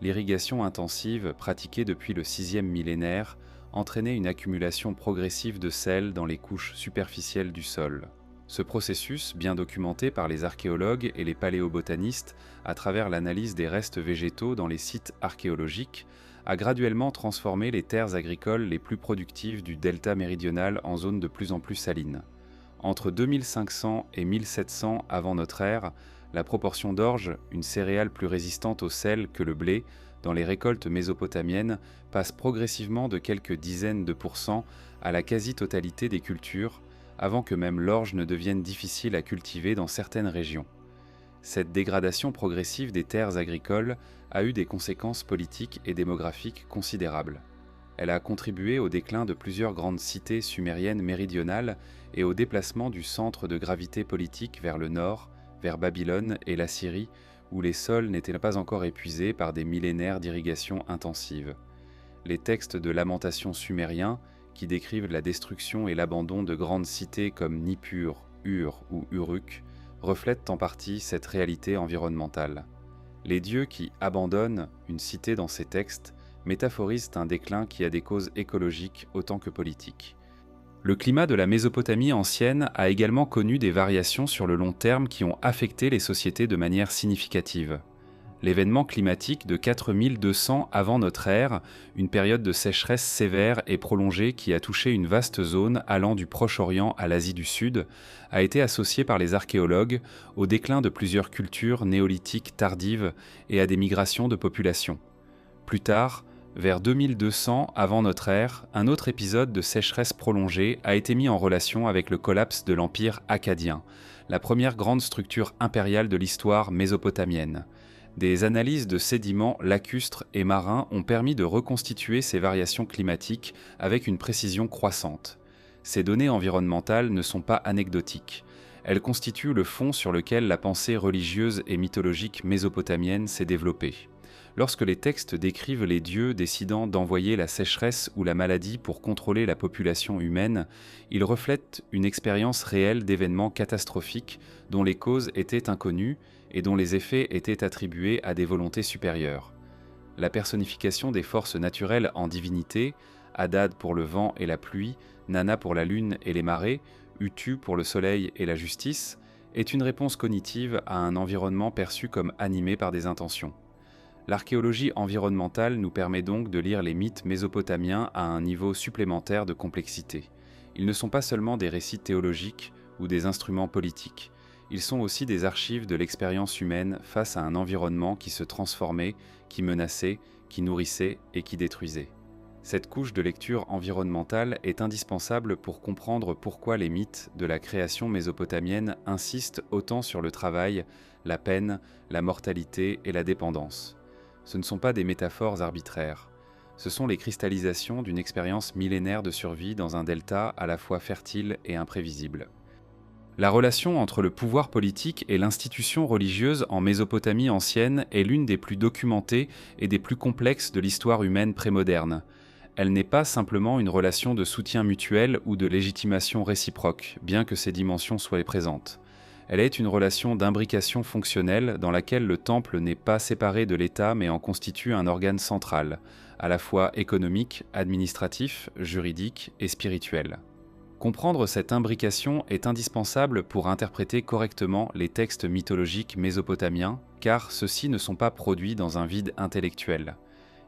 L'irrigation intensive, pratiquée depuis le 6e millénaire, entraînait une accumulation progressive de sel dans les couches superficielles du sol. Ce processus, bien documenté par les archéologues et les paléobotanistes à travers l'analyse des restes végétaux dans les sites archéologiques, a graduellement transformé les terres agricoles les plus productives du delta méridional en zones de plus en plus salines. Entre 2500 et 1700 avant notre ère, la proportion d'orge, une céréale plus résistante au sel que le blé, dans les récoltes mésopotamiennes passe progressivement de quelques dizaines de pourcents à la quasi-totalité des cultures, avant que même l'orge ne devienne difficile à cultiver dans certaines régions. Cette dégradation progressive des terres agricoles a eu des conséquences politiques et démographiques considérables. Elle a contribué au déclin de plusieurs grandes cités sumériennes méridionales et au déplacement du centre de gravité politique vers le nord, vers Babylone et la Syrie, où les sols n'étaient pas encore épuisés par des millénaires d'irrigation intensive. Les textes de lamentation sumériens, qui décrivent la destruction et l'abandon de grandes cités comme Nippur, Ur ou Uruk, reflètent en partie cette réalité environnementale. Les dieux qui abandonnent une cité dans ces textes métaphorisent un déclin qui a des causes écologiques autant que politiques. Le climat de la Mésopotamie ancienne a également connu des variations sur le long terme qui ont affecté les sociétés de manière significative. L'événement climatique de 4200 avant notre ère, une période de sécheresse sévère et prolongée qui a touché une vaste zone allant du Proche-Orient à l'Asie du Sud, a été associé par les archéologues au déclin de plusieurs cultures néolithiques tardives et à des migrations de population. Plus tard, vers 2200 avant notre ère, un autre épisode de sécheresse prolongée a été mis en relation avec le collapse de l'Empire akkadien, la première grande structure impériale de l'histoire mésopotamienne. Des analyses de sédiments lacustres et marins ont permis de reconstituer ces variations climatiques avec une précision croissante. Ces données environnementales ne sont pas anecdotiques. Elles constituent le fond sur lequel la pensée religieuse et mythologique mésopotamienne s'est développée. Lorsque les textes décrivent les dieux décidant d'envoyer la sécheresse ou la maladie pour contrôler la population humaine, ils reflètent une expérience réelle d'événements catastrophiques dont les causes étaient inconnues et dont les effets étaient attribués à des volontés supérieures. La personnification des forces naturelles en divinité, Hadad pour le vent et la pluie, Nana pour la lune et les marées, Utu pour le soleil et la justice, est une réponse cognitive à un environnement perçu comme animé par des intentions. L'archéologie environnementale nous permet donc de lire les mythes mésopotamiens à un niveau supplémentaire de complexité. Ils ne sont pas seulement des récits théologiques ou des instruments politiques. Ils sont aussi des archives de l'expérience humaine face à un environnement qui se transformait, qui menaçait, qui nourrissait et qui détruisait. Cette couche de lecture environnementale est indispensable pour comprendre pourquoi les mythes de la création mésopotamienne insistent autant sur le travail, la peine, la mortalité et la dépendance. Ce ne sont pas des métaphores arbitraires. Ce sont les cristallisations d'une expérience millénaire de survie dans un delta à la fois fertile et imprévisible. La relation entre le pouvoir politique et l'institution religieuse en Mésopotamie ancienne est l'une des plus documentées et des plus complexes de l'histoire humaine prémoderne. Elle n'est pas simplement une relation de soutien mutuel ou de légitimation réciproque, bien que ces dimensions soient présentes. Elle est une relation d'imbrication fonctionnelle dans laquelle le temple n'est pas séparé de l'État mais en constitue un organe central, à la fois économique, administratif, juridique et spirituel. Comprendre cette imbrication est indispensable pour interpréter correctement les textes mythologiques mésopotamiens, car ceux-ci ne sont pas produits dans un vide intellectuel.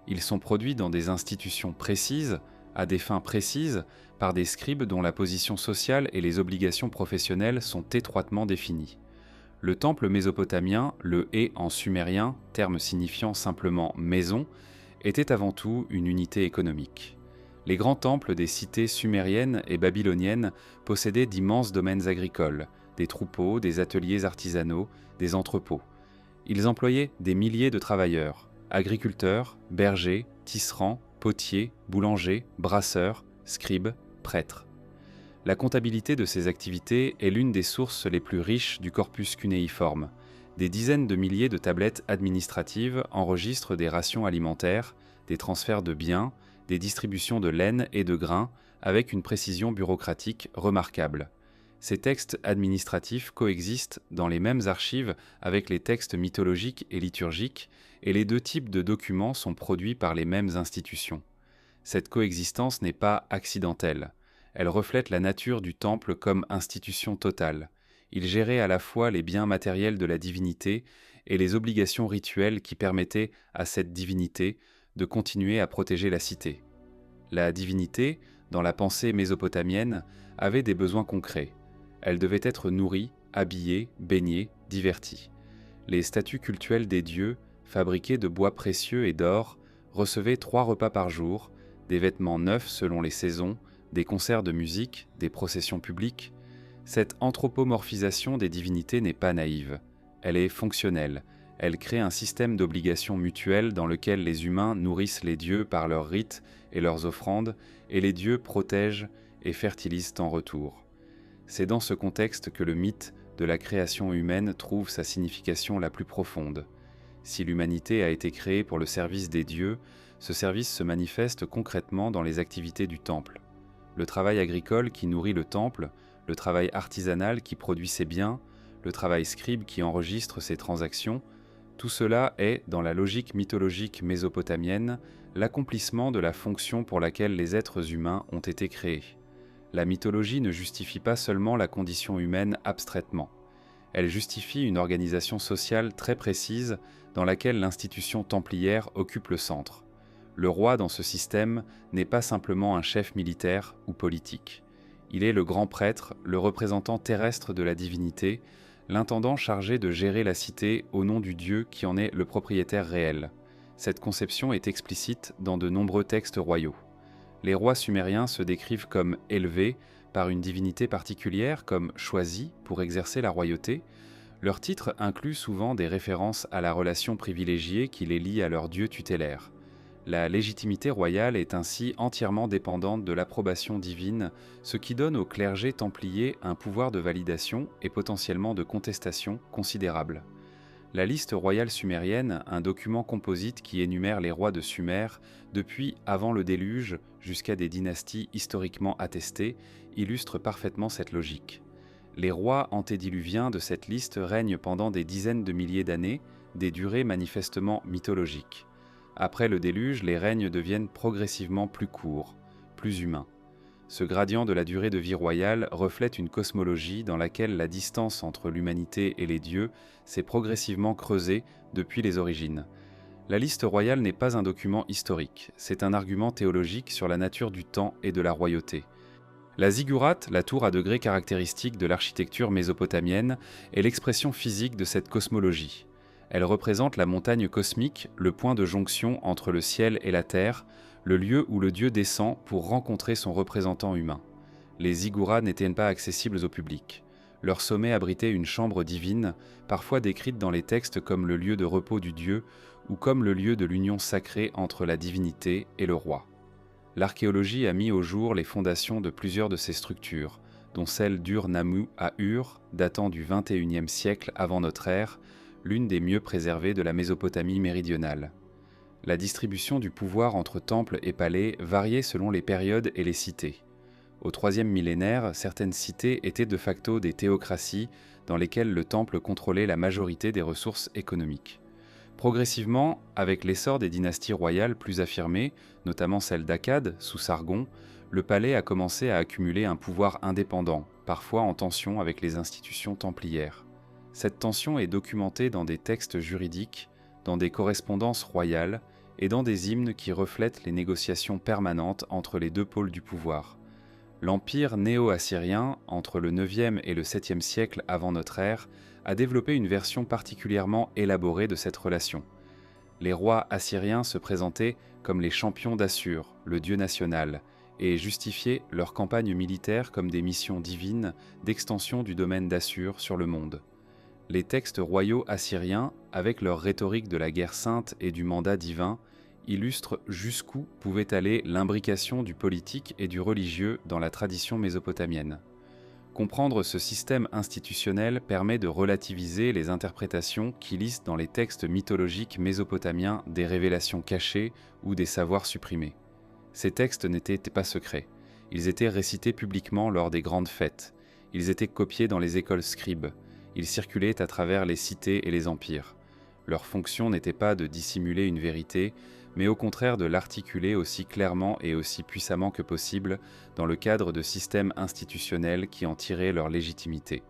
Ils sont produits dans des institutions précises, à des fins précises, par des scribes dont la position sociale et les obligations professionnelles sont étroitement définies. Le temple mésopotamien, le hé en sumérien, terme signifiant simplement maison, était avant tout une unité économique. Les grands temples des cités sumériennes et babyloniennes possédaient d'immenses domaines agricoles, des troupeaux, des ateliers artisanaux, des entrepôts. Ils employaient des milliers de travailleurs, agriculteurs, bergers, tisserands, potiers, boulangers, brasseurs, scribes, prêtres. La comptabilité de ces activités est l'une des sources les plus riches du corpus cunéiforme. Des dizaines de milliers de tablettes administratives enregistrent des rations alimentaires, des transferts de biens, des distributions de laine et de grains avec une précision bureaucratique remarquable. Ces textes administratifs coexistent dans les mêmes archives avec les textes mythologiques et liturgiques, et les deux types de documents sont produits par les mêmes institutions. Cette coexistence n'est pas accidentelle. Elle reflète la nature du temple comme institution totale. Il gérait à la fois les biens matériels de la divinité et les obligations rituelles qui permettaient à cette divinité de continuer à protéger la cité. La divinité, dans la pensée mésopotamienne, avait des besoins concrets. Elles devaient être nourries, habillées, baignées, diverties. Les statues cultuelles des dieux, fabriquées de bois précieux et d'or, recevaient 3 repas par jour, des vêtements neufs selon les saisons, des concerts de musique, des processions publiques. Cette anthropomorphisation des divinités n'est pas naïve. Elle est fonctionnelle. Elle crée un système d'obligations mutuelles dans lequel les humains nourrissent les dieux par leurs rites et leurs offrandes, et les dieux protègent et fertilisent en retour. C'est dans ce contexte que le mythe de la création humaine trouve sa signification la plus profonde. Si l'humanité a été créée pour le service des dieux, ce service se manifeste concrètement dans les activités du temple. Le travail agricole qui nourrit le temple, le travail artisanal qui produit ses biens, le travail scribe qui enregistre ses transactions, tout cela est, dans la logique mythologique mésopotamienne, l'accomplissement de la fonction pour laquelle les êtres humains ont été créés. La mythologie ne justifie pas seulement la condition humaine abstraitement. Elle justifie une organisation sociale très précise dans laquelle l'institution templière occupe le centre. Le roi dans ce système n'est pas simplement un chef militaire ou politique. Il est le grand prêtre, le représentant terrestre de la divinité, l'intendant chargé de gérer la cité au nom du dieu qui en est le propriétaire réel. Cette conception est explicite dans de nombreux textes royaux. Les rois sumériens se décrivent comme élevés par une divinité particulière, comme choisis pour exercer la royauté. Leur titre inclut souvent des références à la relation privilégiée qui les lie à leur dieu tutélaire. La légitimité royale est ainsi entièrement dépendante de l'approbation divine, ce qui donne au clergé templier un pouvoir de validation et potentiellement de contestation considérable. La liste royale sumérienne, un document composite qui énumère les rois de Sumer depuis avant le déluge jusqu'à des dynasties historiquement attestées, illustre parfaitement cette logique. Les rois antédiluviens de cette liste règnent pendant des dizaines de milliers d'années, des durées manifestement mythologiques. Après le déluge, les règnes deviennent progressivement plus courts, plus humains. Ce gradient de la durée de vie royale reflète une cosmologie dans laquelle la distance entre l'humanité et les dieux s'est progressivement creusée depuis les origines. La liste royale n'est pas un document historique, c'est un argument théologique sur la nature du temps et de la royauté. La ziggourate, la tour à degrés caractéristique de l'architecture mésopotamienne, est l'expression physique de cette cosmologie. Elle représente la montagne cosmique, le point de jonction entre le ciel et la terre, le lieu où le dieu descend pour rencontrer son représentant humain. Les ziggourats n'étaient pas accessibles au public. Leur sommet abritait une chambre divine, parfois décrite dans les textes comme le lieu de repos du dieu ou comme le lieu de l'union sacrée entre la divinité et le roi. L'archéologie a mis au jour les fondations de plusieurs de ces structures, dont celle d'Ur-Nammu à Ur, datant du XXIe siècle avant notre ère, l'une des mieux préservées de la Mésopotamie méridionale. La distribution du pouvoir entre temples et palais variait selon les périodes et les cités. Au IIIe millénaire, certaines cités étaient de facto des théocraties dans lesquelles le temple contrôlait la majorité des ressources économiques. Progressivement, avec l'essor des dynasties royales plus affirmées, notamment celle d'Akkad, sous Sargon, le palais a commencé à accumuler un pouvoir indépendant, parfois en tension avec les institutions templières. Cette tension est documentée dans des textes juridiques, dans des correspondances royales et dans des hymnes qui reflètent les négociations permanentes entre les deux pôles du pouvoir. L'empire néo-assyrien, entre le IXe et le VIIe siècle avant notre ère, a développé une version particulièrement élaborée de cette relation. Les rois assyriens se présentaient comme les champions d'Assur, le dieu national, et justifiaient leurs campagnes militaires comme des missions divines d'extension du domaine d'Assur sur le monde. Les textes royaux assyriens, avec leur rhétorique de la guerre sainte et du mandat divin, illustrent jusqu'où pouvait aller l'imbrication du politique et du religieux dans la tradition mésopotamienne. Comprendre ce système institutionnel permet de relativiser les interprétations qui lisent dans les textes mythologiques mésopotamiens des révélations cachées ou des savoirs supprimés. Ces textes n'étaient pas secrets. Ils étaient récités publiquement lors des grandes fêtes. Ils étaient copiés dans les écoles scribes. Ils circulaient à travers les cités et les empires. Leur fonction n'était pas de dissimuler une vérité, mais au contraire de l'articuler aussi clairement et aussi puissamment que possible dans le cadre de systèmes institutionnels qui en tiraient leur légitimité.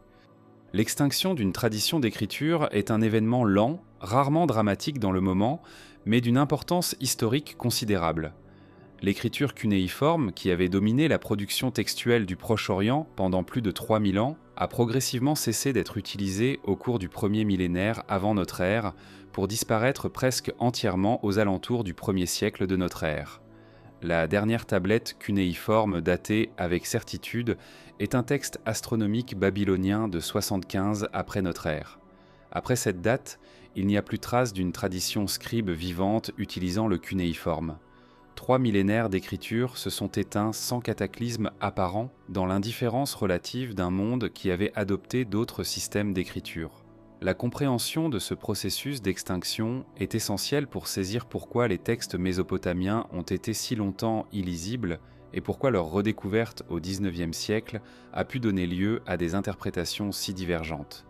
L'extinction d'une tradition d'écriture est un événement lent, rarement dramatique dans le moment, mais d'une importance historique considérable. L'écriture cunéiforme, qui avait dominé la production textuelle du Proche-Orient pendant plus de 3000 ans, a progressivement cessé d'être utilisée au cours du premier millénaire avant notre ère, pour disparaître presque entièrement aux alentours du 1er siècle de notre ère. La dernière tablette cunéiforme datée avec certitude est un texte astronomique babylonien de 75 après notre ère. Après cette date, il n'y a plus trace d'une tradition scribe vivante utilisant le cunéiforme. 3 millénaires d'écriture se sont éteints sans cataclysme apparent dans l'indifférence relative d'un monde qui avait adopté d'autres systèmes d'écriture. La compréhension de ce processus d'extinction est essentielle pour saisir pourquoi les textes mésopotamiens ont été si longtemps illisibles et pourquoi leur redécouverte au XIXe siècle a pu donner lieu à des interprétations si divergentes.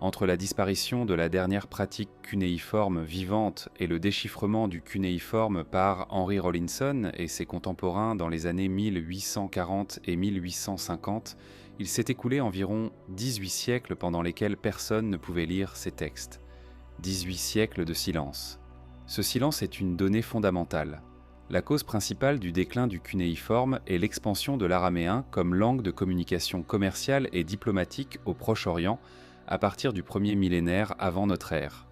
Entre la disparition de la dernière pratique cunéiforme vivante et le déchiffrement du cunéiforme par Henry Rawlinson et ses contemporains dans les années 1840 et 1850, il s'est écoulé environ 18 siècles pendant lesquels personne ne pouvait lire ces textes. 18 siècles de silence. Ce silence est une donnée fondamentale. La cause principale du déclin du cunéiforme est l'expansion de l'araméen comme langue de communication commerciale et diplomatique au Proche-Orient à partir du premier millénaire avant notre ère.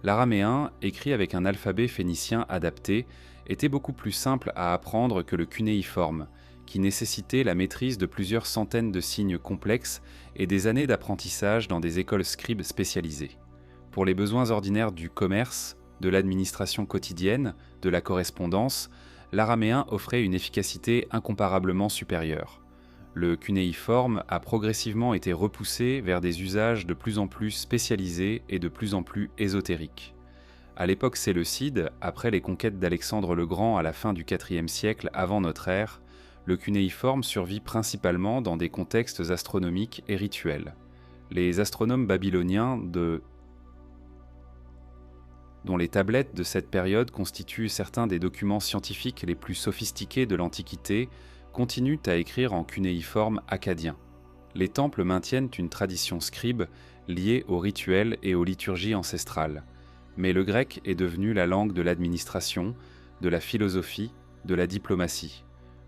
L'araméen, écrit avec un alphabet phénicien adapté, était beaucoup plus simple à apprendre que le cunéiforme, qui nécessitait la maîtrise de plusieurs centaines de signes complexes et des années d'apprentissage dans des écoles scribes spécialisées. Pour les besoins ordinaires du commerce, de l'administration quotidienne, de la correspondance, l'araméen offrait une efficacité incomparablement supérieure. Le cunéiforme a progressivement été repoussé vers des usages de plus en plus spécialisés et de plus en plus ésotériques. À l'époque séleucide, après les conquêtes d'Alexandre le Grand à la fin du IVe siècle avant notre ère, le cunéiforme survit principalement dans des contextes astronomiques et rituels. Les astronomes babyloniens dont les tablettes de cette période constituent certains des documents scientifiques les plus sophistiqués de l'Antiquité, continuent à écrire en cunéiforme akkadien. Les temples maintiennent une tradition scribe liée aux rituels et aux liturgies ancestrales, mais le grec est devenu la langue de l'administration, de la philosophie, de la diplomatie.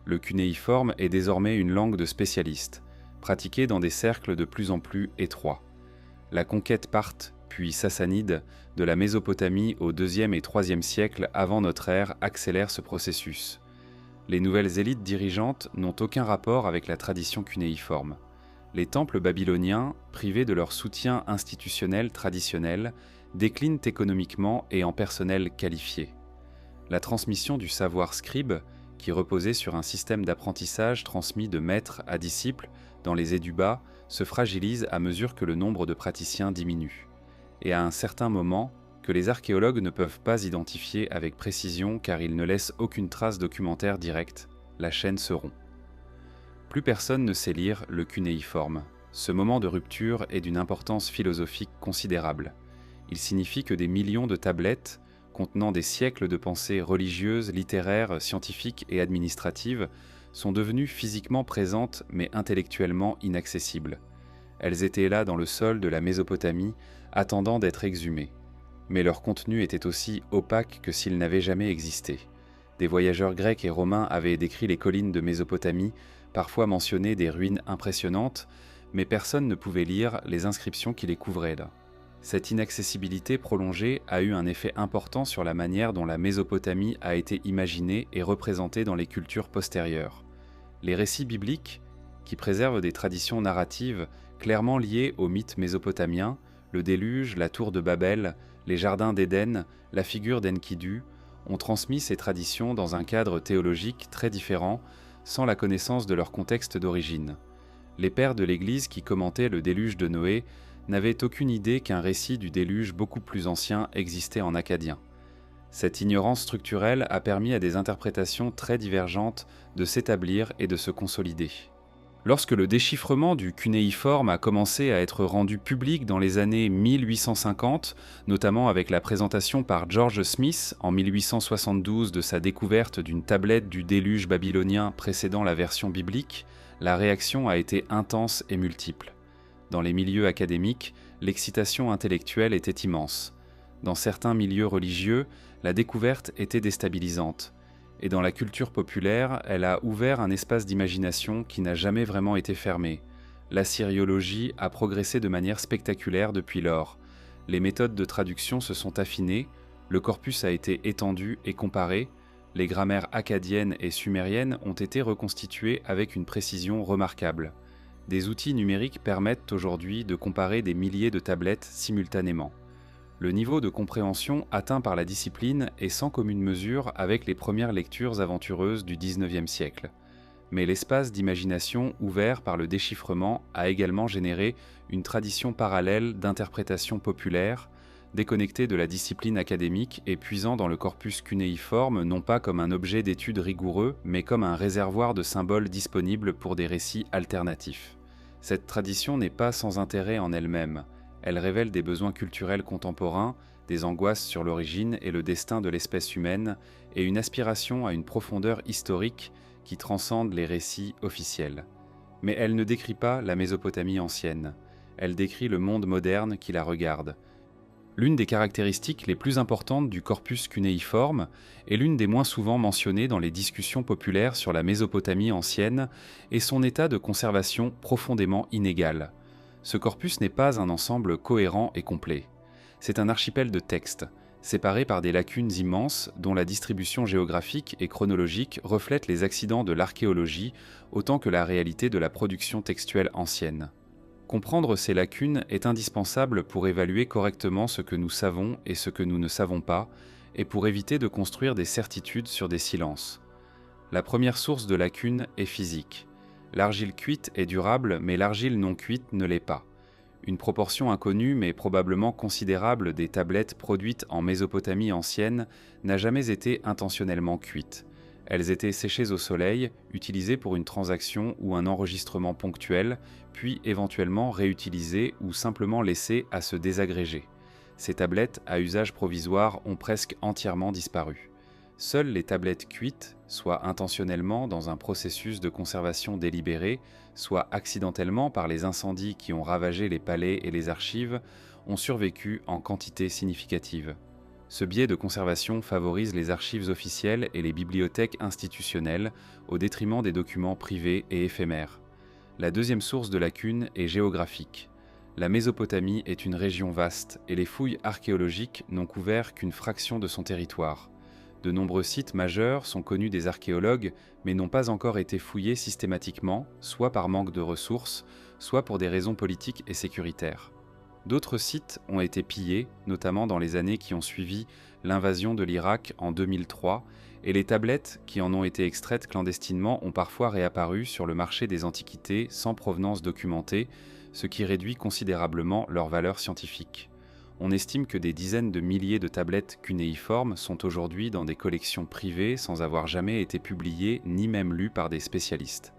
Le cunéiforme est désormais une langue de spécialistes, pratiquée dans des cercles de plus en plus étroits. La conquête parthe, puis sassanide, de la Mésopotamie au IIe et IIIe siècle avant notre ère accélère ce processus. Les nouvelles élites dirigeantes n'ont aucun rapport avec la tradition cunéiforme. Les temples babyloniens, privés de leur soutien institutionnel traditionnel, déclinent économiquement et en personnel qualifié. La transmission du savoir scribe, qui reposait sur un système d'apprentissage transmis de maître à disciple dans les édubas, se fragilise à mesure que le nombre de praticiens diminue. Et à un certain moment, que les archéologues ne peuvent pas identifier avec précision car ils ne laissent aucune trace documentaire directe, la chaîne se rompt. Plus personne ne sait lire le cunéiforme. Ce moment de rupture est d'une importance philosophique considérable. Il signifie que des millions de tablettes, contenant des siècles de pensées religieuses, littéraires, scientifiques et administratives, sont devenues physiquement présentes mais intellectuellement inaccessibles. Elles étaient là dans le sol de la Mésopotamie, attendant d'être exhumées. Mais leur contenu était aussi opaque que s'il n'avait jamais existé. Des voyageurs grecs et romains avaient décrit les collines de Mésopotamie, parfois mentionné des ruines impressionnantes, mais personne ne pouvait lire les inscriptions qui les couvraient là. Cette inaccessibilité prolongée a eu un effet important sur la manière dont la Mésopotamie a été imaginée et représentée dans les cultures postérieures. Les récits bibliques, qui préservent des traditions narratives clairement liées au mythe mésopotamien, le déluge, la tour de Babel, les jardins d'Éden, la figure d'Enkidu, ont transmis ces traditions dans un cadre théologique très différent, sans la connaissance de leur contexte d'origine. Les pères de l'Église qui commentaient le déluge de Noé n'avaient aucune idée qu'un récit du déluge beaucoup plus ancien existait en akkadien. Cette ignorance structurelle a permis à des interprétations très divergentes de s'établir et de se consolider. Lorsque le déchiffrement du cunéiforme a commencé à être rendu public dans les années 1850, notamment avec la présentation par George Smith en 1872 de sa découverte d'une tablette du déluge babylonien précédant la version biblique, la réaction a été intense et multiple. Dans les milieux académiques, l'excitation intellectuelle était immense. Dans certains milieux religieux, la découverte était déstabilisante. et dans la culture populaire, elle a ouvert un espace d'imagination qui n'a jamais vraiment été fermé. L'assyriologie a progressé de manière spectaculaire depuis lors. Les méthodes de traduction se sont affinées, le corpus a été étendu et comparé, les grammaires akkadiennes et sumériennes ont été reconstituées avec une précision remarquable. Des outils numériques permettent aujourd'hui de comparer des milliers de tablettes simultanément. Le niveau de compréhension atteint par la discipline est sans commune mesure avec les premières lectures aventureuses du XIXe siècle. Mais l'espace d'imagination ouvert par le déchiffrement a également généré une tradition parallèle d'interprétation populaire, déconnectée de la discipline académique et puisant dans le corpus cunéiforme non pas comme un objet d'étude rigoureux, mais comme un réservoir de symboles disponibles pour des récits alternatifs. Cette tradition n'est pas sans intérêt en elle-même. Elle révèle des besoins culturels contemporains, des angoisses sur l'origine et le destin de l'espèce humaine, et une aspiration à une profondeur historique qui transcende les récits officiels. Mais elle ne décrit pas la Mésopotamie ancienne. Elle décrit le monde moderne qui la regarde. L'une des caractéristiques les plus importantes du corpus cunéiforme est l'une des moins souvent mentionnées dans les discussions populaires sur la Mésopotamie ancienne est son état de conservation profondément inégal. Ce corpus n'est pas un ensemble cohérent et complet. C'est un archipel de textes, séparés par des lacunes immenses dont la distribution géographique et chronologique reflète les accidents de l'archéologie autant que la réalité de la production textuelle ancienne. Comprendre ces lacunes est indispensable pour évaluer correctement ce que nous savons et ce que nous ne savons pas, et pour éviter de construire des certitudes sur des silences. La première source de lacunes est physique. L'argile cuite est durable, mais l'argile non cuite ne l'est pas. Une proportion inconnue mais probablement considérable des tablettes produites en Mésopotamie ancienne n'a jamais été intentionnellement cuite. Elles étaient séchées au soleil, utilisées pour une transaction ou un enregistrement ponctuel, puis éventuellement réutilisées ou simplement laissées à se désagréger. Ces tablettes à usage provisoire ont presque entièrement disparu. Seules les tablettes cuites, soit intentionnellement dans un processus de conservation délibéré, soit accidentellement par les incendies qui ont ravagé les palais et les archives, ont survécu en quantité significative. Ce biais de conservation favorise les archives officielles et les bibliothèques institutionnelles au détriment des documents privés et éphémères. La deuxième source de lacunes est géographique. La Mésopotamie est une région vaste et les fouilles archéologiques n'ont couvert qu'une fraction de son territoire. De nombreux sites majeurs sont connus des archéologues mais n'ont pas encore été fouillés systématiquement, soit par manque de ressources, soit pour des raisons politiques et sécuritaires. D'autres sites ont été pillés, notamment dans les années qui ont suivi l'invasion de l'Irak en 2003, et les tablettes qui en ont été extraites clandestinement ont parfois réapparu sur le marché des antiquités sans provenance documentée, ce qui réduit considérablement leur valeur scientifique. On estime que des dizaines de milliers de tablettes cunéiformes sont aujourd'hui dans des collections privées sans avoir jamais été publiées ni même lues par des spécialistes.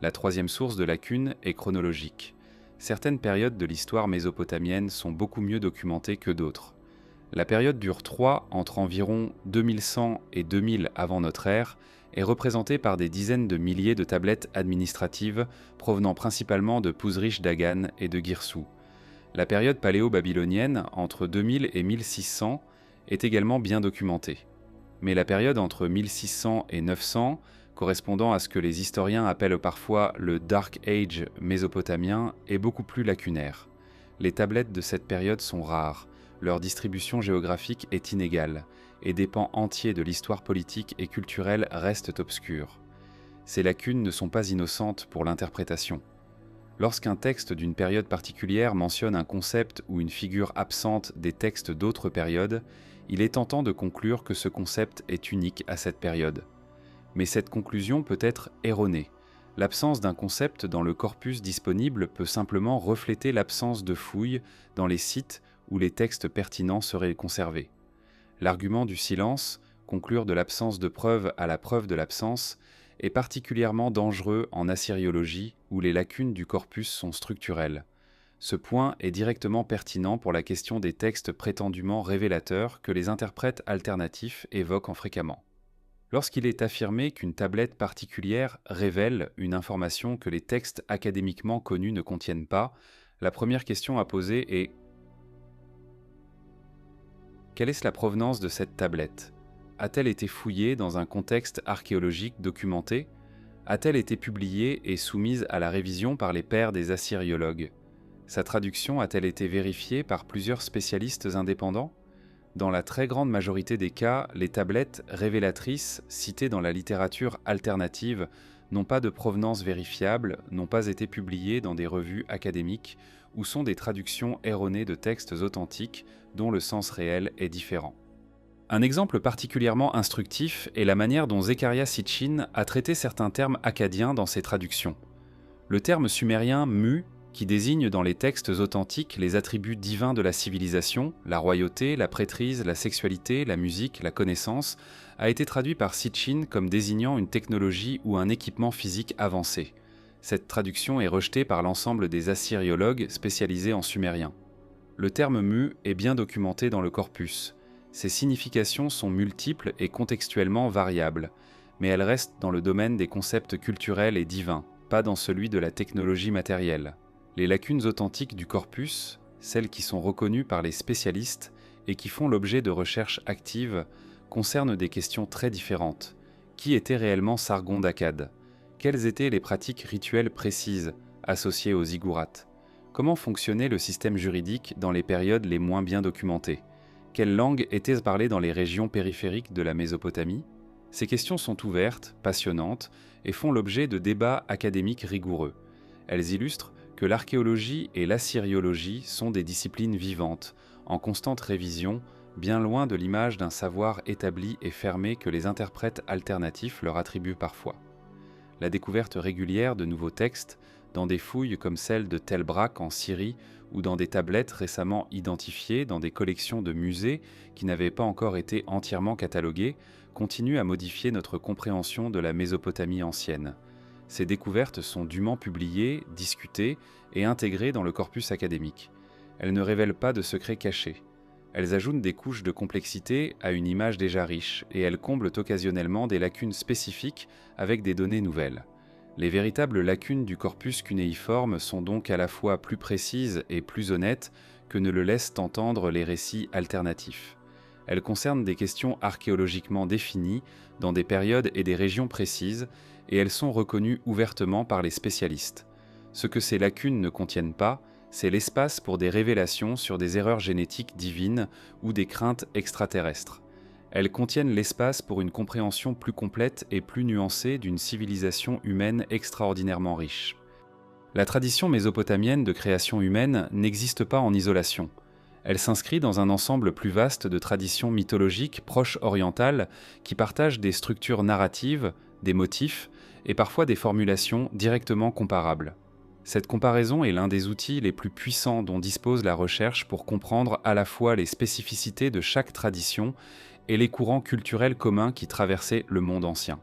La troisième source de lacunes est chronologique. Certaines périodes de l'histoire mésopotamienne sont beaucoup mieux documentées que d'autres. La période d'Ur-III, entre environ 2100 et 2000 avant notre ère, est représentée par des dizaines de milliers de tablettes administratives provenant principalement de Puzrish Dagan et de Girsou. La période paléo-babylonienne, entre 2000 et 1600, est également bien documentée. Mais la période entre 1600 et 900, correspondant à ce que les historiens appellent parfois le Dark Age mésopotamien, est beaucoup plus lacunaire. Les tablettes de cette période sont rares, leur distribution géographique est inégale, et des pans entiers de l'histoire politique et culturelle restent obscurs. Ces lacunes ne sont pas innocentes pour l'interprétation. Lorsqu'un texte d'une période particulière mentionne un concept ou une figure absente des textes d'autres périodes, il est tentant de conclure que ce concept est unique à cette période. Mais cette conclusion peut être erronée. L'absence d'un concept dans le corpus disponible peut simplement refléter l'absence de fouilles dans les sites où les textes pertinents seraient conservés. L'argument du silence, conclure de l'absence de preuve à la preuve de l'absence, est particulièrement dangereux en assyriologie où les lacunes du corpus sont structurelles. Ce point est directement pertinent pour la question des textes prétendument révélateurs que les interprètes alternatifs évoquent fréquemment. Lorsqu'il est affirmé qu'une tablette particulière révèle une information que les textes académiquement connus ne contiennent pas, la première question à poser est: quelle est la provenance de cette tablette ? a-t-elle été fouillée dans un contexte archéologique documenté? A-t-elle été publiée et soumise à la révision par les pairs des assyriologues? Sa traduction a-t-elle été vérifiée par plusieurs spécialistes indépendants? Dans la très grande majorité des cas, les tablettes révélatrices citées dans la littérature alternative n'ont pas de provenance vérifiable, n'ont pas été publiées dans des revues académiques ou sont des traductions erronées de textes authentiques dont le sens réel est différent. Un exemple particulièrement instructif est la manière dont Zecharia Sitchin a traité certains termes akkadiens dans ses traductions. Le terme sumérien mu, qui désigne dans les textes authentiques les attributs divins de la civilisation, la royauté, la prêtrise, la sexualité, la musique, la connaissance, a été traduit par Sitchin comme désignant une technologie ou un équipement physique avancé. Cette traduction est rejetée par l'ensemble des assyriologues spécialisés en sumérien. Le terme mu est bien documenté dans le corpus. Ses significations sont multiples et contextuellement variables, mais elles restent dans le domaine des concepts culturels et divins, pas dans celui de la technologie matérielle. Les lacunes authentiques du corpus, celles qui sont reconnues par les spécialistes et qui font l'objet de recherches actives, concernent des questions très différentes. Qui était réellement Sargon d'Akkad? Quelles étaient les pratiques rituelles précises associées aux ziggourats? Comment fonctionnait le système juridique dans les périodes les moins bien documentées? Quelle langue était parlée dans les régions périphériques de la Mésopotamie? Ces questions sont ouvertes, passionnantes et font l'objet de débats académiques rigoureux. Elles illustrent que l'archéologie et l'assyriologie sont des disciplines vivantes, en constante révision, bien loin de l'image d'un savoir établi et fermé que les interprètes alternatifs leur attribuent parfois. La découverte régulière de nouveaux textes, dans des fouilles comme celle de Tel Brak en Syrie ou dans des tablettes récemment identifiées dans des collections de musées qui n'avaient pas encore été entièrement cataloguées, continue à modifier notre compréhension de la Mésopotamie ancienne. Ces découvertes sont dûment publiées, discutées et intégrées dans le corpus académique. Elles ne révèlent pas de secrets cachés. Elles ajoutent des couches de complexité à une image déjà riche et elles comblent occasionnellement des lacunes spécifiques avec des données nouvelles. Les véritables lacunes du corpus cunéiforme sont donc à la fois plus précises et plus honnêtes que ne le laissent entendre les récits alternatifs. Elles concernent des questions archéologiquement définies dans des périodes et des régions précises et elles sont reconnues ouvertement par les spécialistes. Ce que ces lacunes ne contiennent pas, c'est l'espace pour des révélations sur des erreurs génétiques divines ou des craintes extraterrestres. Elles contiennent l'espace pour une compréhension plus complète et plus nuancée d'une civilisation humaine extraordinairement riche. La tradition mésopotamienne de création humaine n'existe pas en isolation. Elle s'inscrit dans un ensemble plus vaste de traditions mythologiques proches orientales qui partagent des structures narratives, des motifs et parfois des formulations directement comparables. Cette comparaison est l'un des outils les plus puissants dont dispose la recherche pour comprendre à la fois les spécificités de chaque tradition et les courants culturels communs qui traversaient le monde ancien.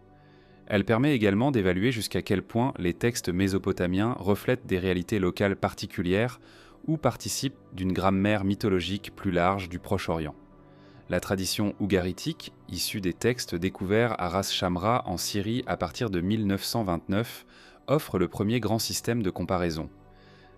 Elle permet également d'évaluer jusqu'à quel point les textes mésopotamiens reflètent des réalités locales particulières ou participent d'une grammaire mythologique plus large du Proche-Orient. La tradition ougaritique, issue des textes découverts à Ras Shamra en Syrie à partir de 1929, offre le premier grand système de comparaison.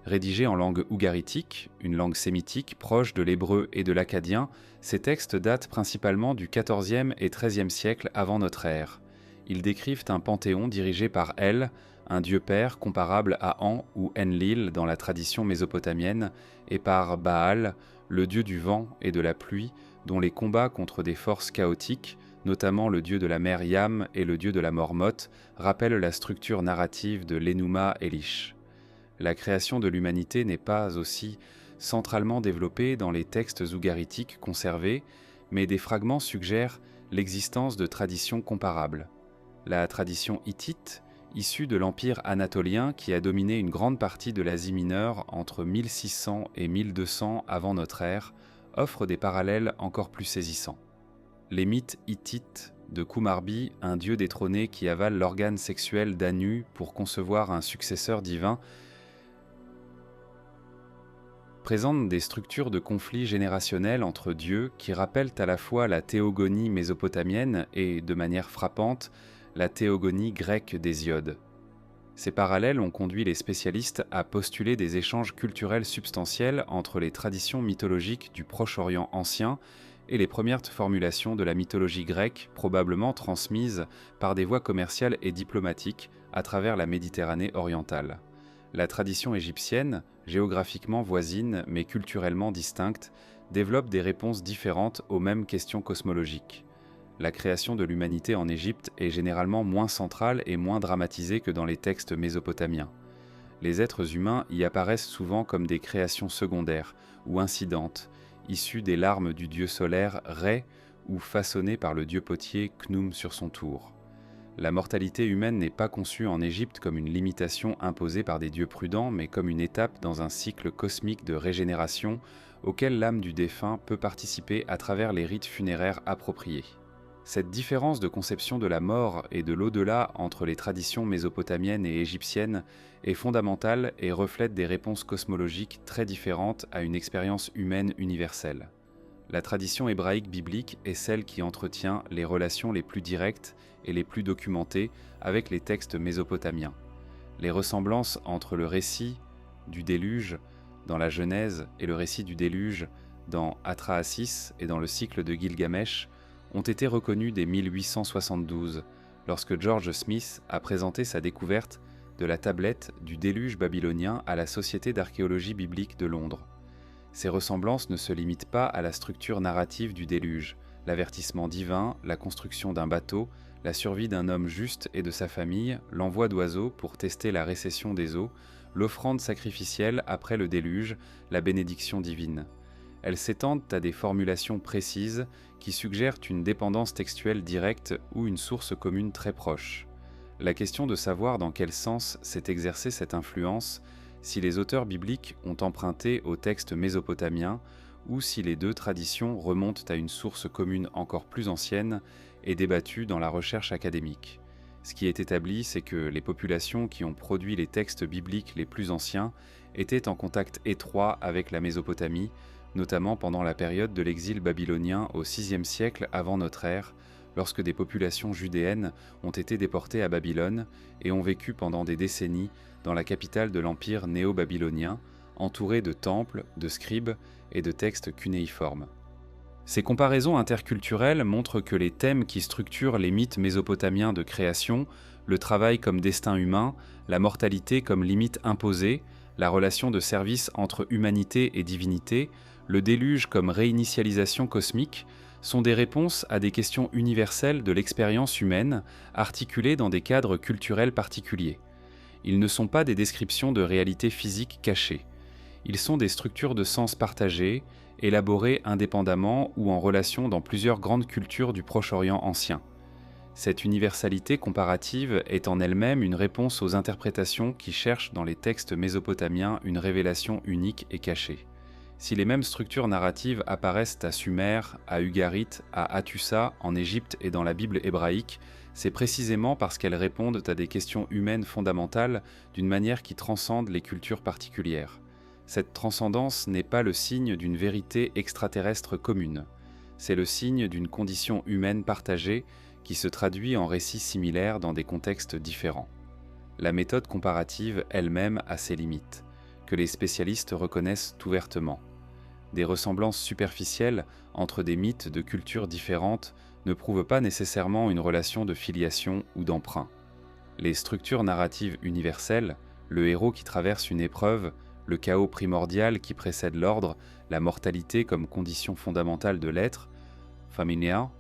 Rédigés en langue ougaritique, une langue sémitique proche de l'hébreu et de l'akkadien, ces textes datent principalement du XIVe et XIIIe siècle avant notre ère. Ils décrivent un panthéon dirigé par El, un dieu père comparable à An ou Enlil dans la tradition mésopotamienne, et par Baal, le dieu du vent et de la pluie, dont les combats contre des forces chaotiques, notamment le dieu de la mer Yam et le dieu de la Mormoth, rappellent la structure narrative de l'Enuma Elish. La création de l'humanité n'est pas aussi centralement développée dans les textes ougaritiques conservés, mais des fragments suggèrent l'existence de traditions comparables. La tradition hittite, issue de l'empire anatolien qui a dominé une grande partie de l'Asie mineure entre 1600 et 1200 avant notre ère, offre des parallèles encore plus saisissants. Les mythes hittites de Kumarbi, un dieu détrôné qui avale l'organe sexuel d'Anu pour concevoir un successeur divin, présentent des structures de conflits générationnels entre dieux qui rappellent à la fois la théogonie mésopotamienne et, de manière frappante, la théogonie grecque d'Hésiode. Ces parallèles ont conduit les spécialistes à postuler des échanges culturels substantiels entre les traditions mythologiques du Proche-Orient ancien et les premières formulations de la mythologie grecque, probablement transmises par des voies commerciales et diplomatiques à travers la Méditerranée orientale. La tradition égyptienne, géographiquement voisine mais culturellement distincte, développe des réponses différentes aux mêmes questions cosmologiques. La création de l'humanité en Égypte est généralement moins centrale et moins dramatisée que dans les textes mésopotamiens. Les êtres humains y apparaissent souvent comme des créations secondaires ou incidentes, issues des larmes du dieu solaire Ré ou façonnées par le dieu potier Khnum sur son tour. La mortalité humaine n'est pas conçue en Égypte comme une limitation imposée par des dieux prudents, mais comme une étape dans un cycle cosmique de régénération auquel l'âme du défunt peut participer à travers les rites funéraires appropriés. Cette différence de conception de la mort et de l'au-delà entre les traditions mésopotamiennes et égyptiennes est fondamentale et reflète des réponses cosmologiques très différentes à une expérience humaine universelle. La tradition hébraïque biblique est celle qui entretient les relations les plus directes et les plus documentées avec les textes mésopotamiens. Les ressemblances entre le récit du déluge dans la Genèse et le récit du déluge dans Atrahasis et dans le cycle de Gilgamesh ont été reconnues dès 1872, lorsque George Smith a présenté sa découverte de la tablette du déluge babylonien à la Société d'archéologie biblique de Londres. Ces ressemblances ne se limitent pas à la structure narrative du déluge, l'avertissement divin, la construction d'un bateau, la survie d'un homme juste et de sa famille, l'envoi d'oiseaux pour tester la récession des eaux, l'offrande sacrificielle après le déluge, la bénédiction divine. Elles s'étendent à des formulations précises qui suggèrent une dépendance textuelle directe ou une source commune très proche. La question de savoir dans quel sens s'est exercée cette influence, si les auteurs bibliques ont emprunté aux textes mésopotamiens ou si les deux traditions remontent à une source commune encore plus ancienne, est débattue dans la recherche académique. Ce qui est établi, c'est que les populations qui ont produit les textes bibliques les plus anciens étaient en contact étroit avec la Mésopotamie, notamment pendant la période de l'exil babylonien au VIe siècle avant notre ère, lorsque des populations judéennes ont été déportées à Babylone et ont vécu pendant des décennies dans la capitale de l'empire néo-babylonien, entourées de temples, de scribes et de textes cunéiformes. Ces comparaisons interculturelles montrent que les thèmes qui structurent les mythes mésopotamiens de création, le travail comme destin humain, la mortalité comme limite imposée, la relation de service entre humanité et divinité, le déluge comme réinitialisation cosmique, sont des réponses à des questions universelles de l'expérience humaine, articulées dans des cadres culturels particuliers. Ils ne sont pas des descriptions de réalités physiques cachées. Ils sont des structures de sens partagées, élaborées indépendamment ou en relation dans plusieurs grandes cultures du Proche-Orient ancien. Cette universalité comparative est en elle-même une réponse aux interprétations qui cherchent dans les textes mésopotamiens une révélation unique et cachée. Si les mêmes structures narratives apparaissent à Sumer, à Ugarit, à Hattusa, en Égypte et dans la Bible hébraïque, c'est précisément parce qu'elles répondent à des questions humaines fondamentales d'une manière qui transcende les cultures particulières. Cette transcendance n'est pas le signe d'une vérité extraterrestre commune. C'est le signe d'une condition humaine partagée qui se traduit en récits similaires dans des contextes différents. La méthode comparative elle-même a ses limites, que les spécialistes reconnaissent ouvertement. Des ressemblances superficielles entre des mythes de cultures différentes ne prouvent pas nécessairement une relation de filiation ou d'emprunt. Les structures narratives universelles, le héros qui traverse une épreuve, le chaos primordial qui précède l'ordre, la mortalité comme condition fondamentale de l'être, familia,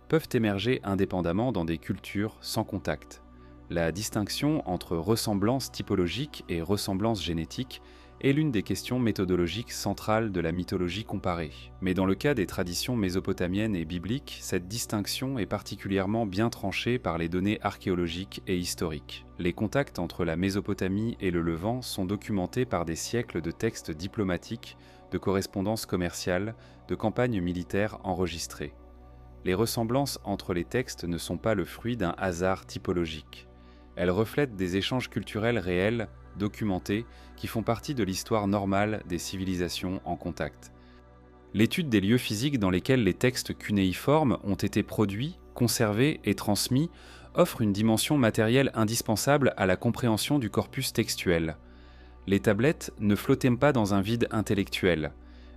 peuvent émerger indépendamment dans des cultures sans contact. La distinction entre ressemblance typologique et ressemblance génétique est l'une des questions méthodologiques centrales de la mythologie comparée. Mais dans le cas des traditions mésopotamiennes et bibliques, cette distinction est particulièrement bien tranchée par les données archéologiques et historiques. Les contacts entre la Mésopotamie et le Levant sont documentés par des siècles de textes diplomatiques, de correspondances commerciales, de campagnes militaires enregistrées. Les ressemblances entre les textes ne sont pas le fruit d'un hasard typologique. Elles reflètent des échanges culturels réels, documentés, qui font partie de l'histoire normale des civilisations en contact. L'étude des lieux physiques dans lesquels les textes cunéiformes ont été produits, conservés et transmis offre une dimension matérielle indispensable à la compréhension du corpus textuel. Les tablettes ne flottaient pas dans un vide intellectuel.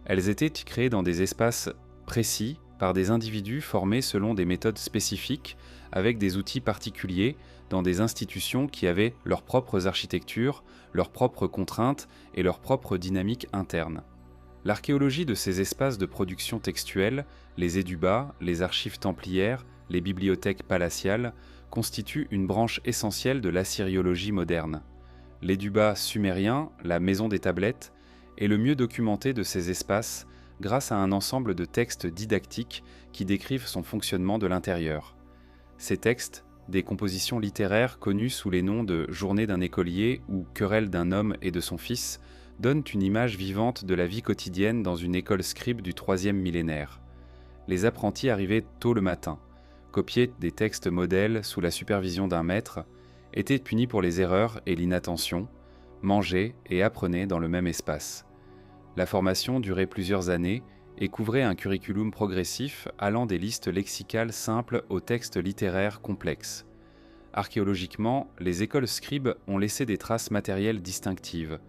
Elles étaient créées dans des espaces précis par des individus formés selon des méthodes spécifiques, avec des outils particuliers, dans des institutions qui avaient leurs propres architectures, leurs propres contraintes et leur propre dynamique interne. L'archéologie de ces espaces de production textuelle, les édubas, les archives templières, les bibliothèques palatiales, constitue une branche essentielle de l'assyriologie moderne. L'éduba sumérien, la maison des tablettes, est le mieux documenté de ces espaces grâce à un ensemble de textes didactiques qui décrivent son fonctionnement de l'intérieur. Ces textes, des compositions littéraires connues sous les noms de Journée d'un écolier ou Querelle d'un homme et de son fils, donnent une image vivante de la vie quotidienne dans une école scribe du IIIe millénaire. Les apprentis arrivaient tôt le matin, copiaient des textes modèles sous la supervision d'un maître, étaient punis pour les erreurs et l'inattention, mangeaient et apprenaient dans le même espace. La formation durait plusieurs années et couvrait un curriculum progressif allant des listes lexicales simples aux textes littéraires complexes. Archéologiquement, les écoles scribes ont laissé des traces matérielles distinctives.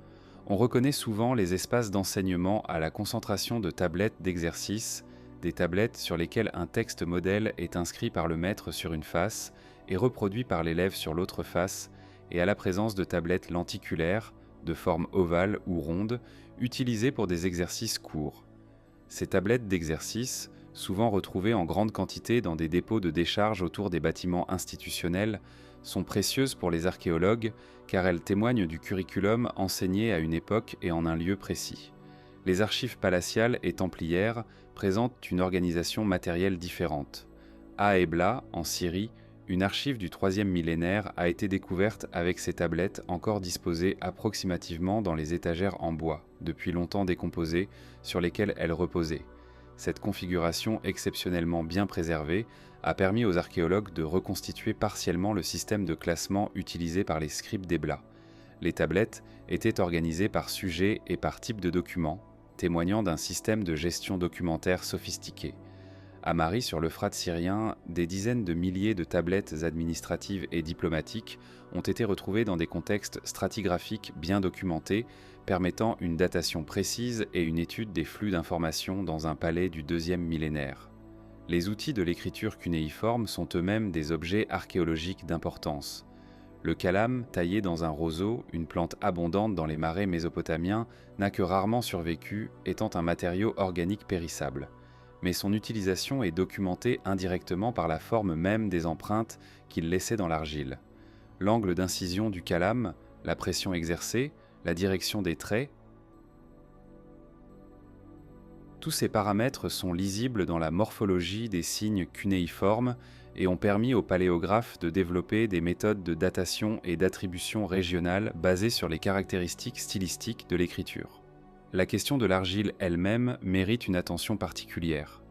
On reconnaît souvent les espaces d'enseignement à la concentration de tablettes d'exercice, des tablettes sur lesquelles un texte modèle est inscrit par le maître sur une face et reproduit par l'élève sur l'autre face, et à la présence de tablettes lenticulaires, de forme ovale ou ronde, utilisées pour des exercices courts. Ces tablettes d'exercice, souvent retrouvées en grande quantité dans des dépôts de décharge autour des bâtiments institutionnels, sont précieuses pour les archéologues car elles témoignent du curriculum enseigné à une époque et en un lieu précis. Les archives palatiales et templières présentent une organisation matérielle différente. À Ebla, en Syrie, une archive du IIIe millénaire a été découverte avec ces tablettes encore disposées approximativement dans les étagères en bois, depuis longtemps décomposées, sur lesquelles elles reposaient. Cette configuration exceptionnellement bien préservée a permis aux archéologues de reconstituer partiellement le système de classement utilisé par les scribes d'Ebla. Les tablettes étaient organisées par sujet et par type de document, témoignant d'un système de gestion documentaire sophistiqué. À Mari, sur l'Euphrate syrien, des dizaines de milliers de tablettes administratives et diplomatiques ont été retrouvées dans des contextes stratigraphiques bien documentés, permettant une datation précise et une étude des flux d'informations dans un palais du IIe millénaire. Les outils de l'écriture cunéiforme sont eux-mêmes des objets archéologiques d'importance. Le calame, taillé dans un roseau, une plante abondante dans les marais mésopotamiens, n'a que rarement survécu, étant un matériau organique périssable. Mais son utilisation est documentée indirectement par la forme même des empreintes qu'il laissait dans l'argile. L'angle d'incision du calame, la pression exercée, la direction des traits, tous ces paramètres sont lisibles dans la morphologie des signes cunéiformes et ont permis aux paléographes de développer des méthodes de datation et d'attribution régionale basées sur les caractéristiques stylistiques de l'écriture. La question de l'argile elle-même mérite une attention particulière.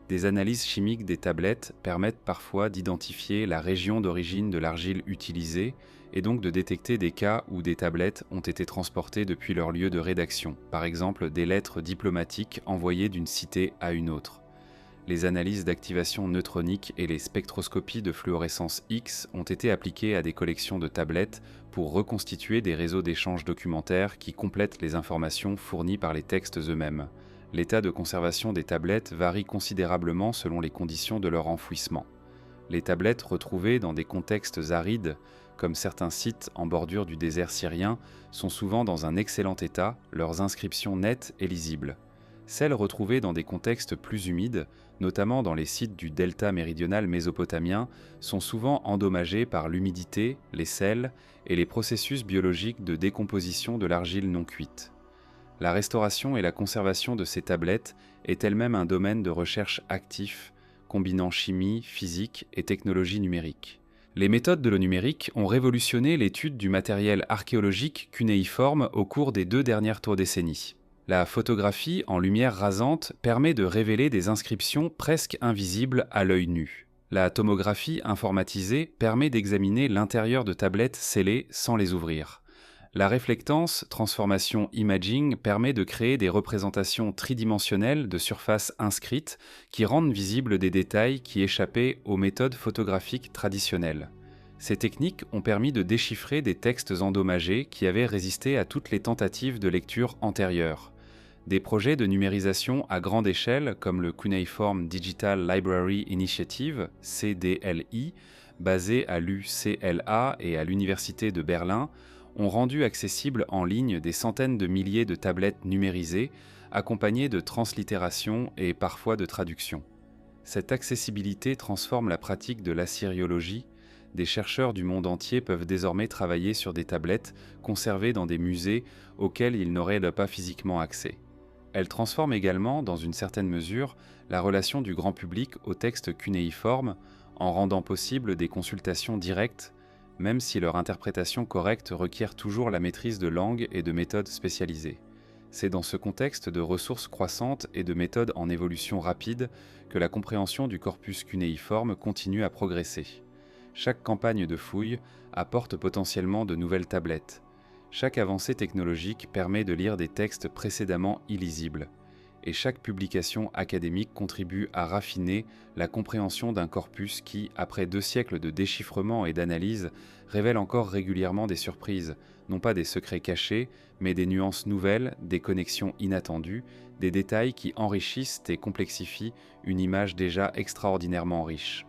Des analyses chimiques des tablettes permettent parfois d'identifier la région d'origine de l'argile utilisée et donc de détecter des cas où des tablettes ont été transportées depuis leur lieu de rédaction, par exemple des lettres diplomatiques envoyées d'une cité à une autre. Les analyses d'activation neutronique et les spectroscopies de fluorescence X ont été appliquées à des collections de tablettes pour reconstituer des réseaux d'échanges documentaires qui complètent les informations fournies par les textes eux-mêmes. L'état de conservation des tablettes varie considérablement selon les conditions de leur enfouissement. Les tablettes retrouvées dans des contextes arides, comme certains sites en bordure du désert syrien, sont souvent dans un excellent état, leurs inscriptions nettes et lisibles. Celles retrouvées dans des contextes plus humides, notamment dans les sites du delta méridional mésopotamien, sont souvent endommagées par l'humidité, les sels et les processus biologiques de décomposition de l'argile non cuite. La restauration et la conservation de ces tablettes est elle-même un domaine de recherche actif, combinant chimie, physique et technologie numérique. Les méthodes de l'eau numérique ont révolutionné l'étude du matériel archéologique cunéiforme au cours des 2 dernières décennies. La photographie en lumière rasante permet de révéler des inscriptions presque invisibles à l'œil nu. La tomographie informatisée permet d'examiner l'intérieur de tablettes scellées sans les ouvrir. La réflectance, transformation imaging, permet de créer des représentations tridimensionnelles de surfaces inscrites qui rendent visibles des détails qui échappaient aux méthodes photographiques traditionnelles. Ces techniques ont permis de déchiffrer des textes endommagés qui avaient résisté à toutes les tentatives de lecture antérieures. Des projets de numérisation à grande échelle, comme le Cuneiform Digital Library Initiative, CDLI, basé à l'UCLA et à l'Université de Berlin, ont rendu accessibles en ligne des centaines de milliers de tablettes numérisées, accompagnées de translittération et parfois de traduction. Cette accessibilité transforme la pratique de l'assyriologie. Des chercheurs du monde entier peuvent désormais travailler sur des tablettes conservées dans des musées auxquels ils n'auraient pas physiquement accès. Elle transforme également, dans une certaine mesure, la relation du grand public au texte cunéiforme en rendant possible des consultations directes, même si leur interprétation correcte requiert toujours la maîtrise de langues et de méthodes spécialisées. C'est dans ce contexte de ressources croissantes et de méthodes en évolution rapide que la compréhension du corpus cunéiforme continue à progresser. Chaque campagne de fouille apporte potentiellement de nouvelles tablettes. Chaque avancée technologique permet de lire des textes précédemment illisibles. Et chaque publication académique contribue à raffiner la compréhension d'un corpus qui, après 2 siècles de déchiffrement et d'analyse, révèle encore régulièrement des surprises, non pas des secrets cachés, mais des nuances nouvelles, des connexions inattendues, des détails qui enrichissent et complexifient une image déjà extraordinairement riche.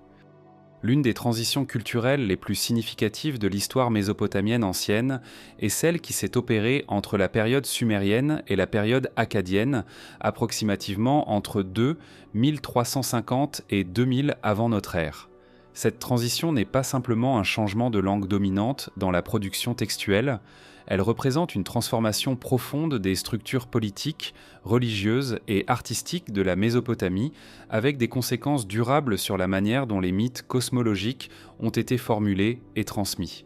L'une des transitions culturelles les plus significatives de l'histoire mésopotamienne ancienne est celle qui s'est opérée entre la période sumérienne et la période akkadienne, approximativement entre 2350 et 2000 avant notre ère. Cette transition n'est pas simplement un changement de langue dominante dans la production textuelle, elle représente une transformation profonde des structures politiques, religieuses et artistiques de la Mésopotamie, avec des conséquences durables sur la manière dont les mythes cosmologiques ont été formulés et transmis.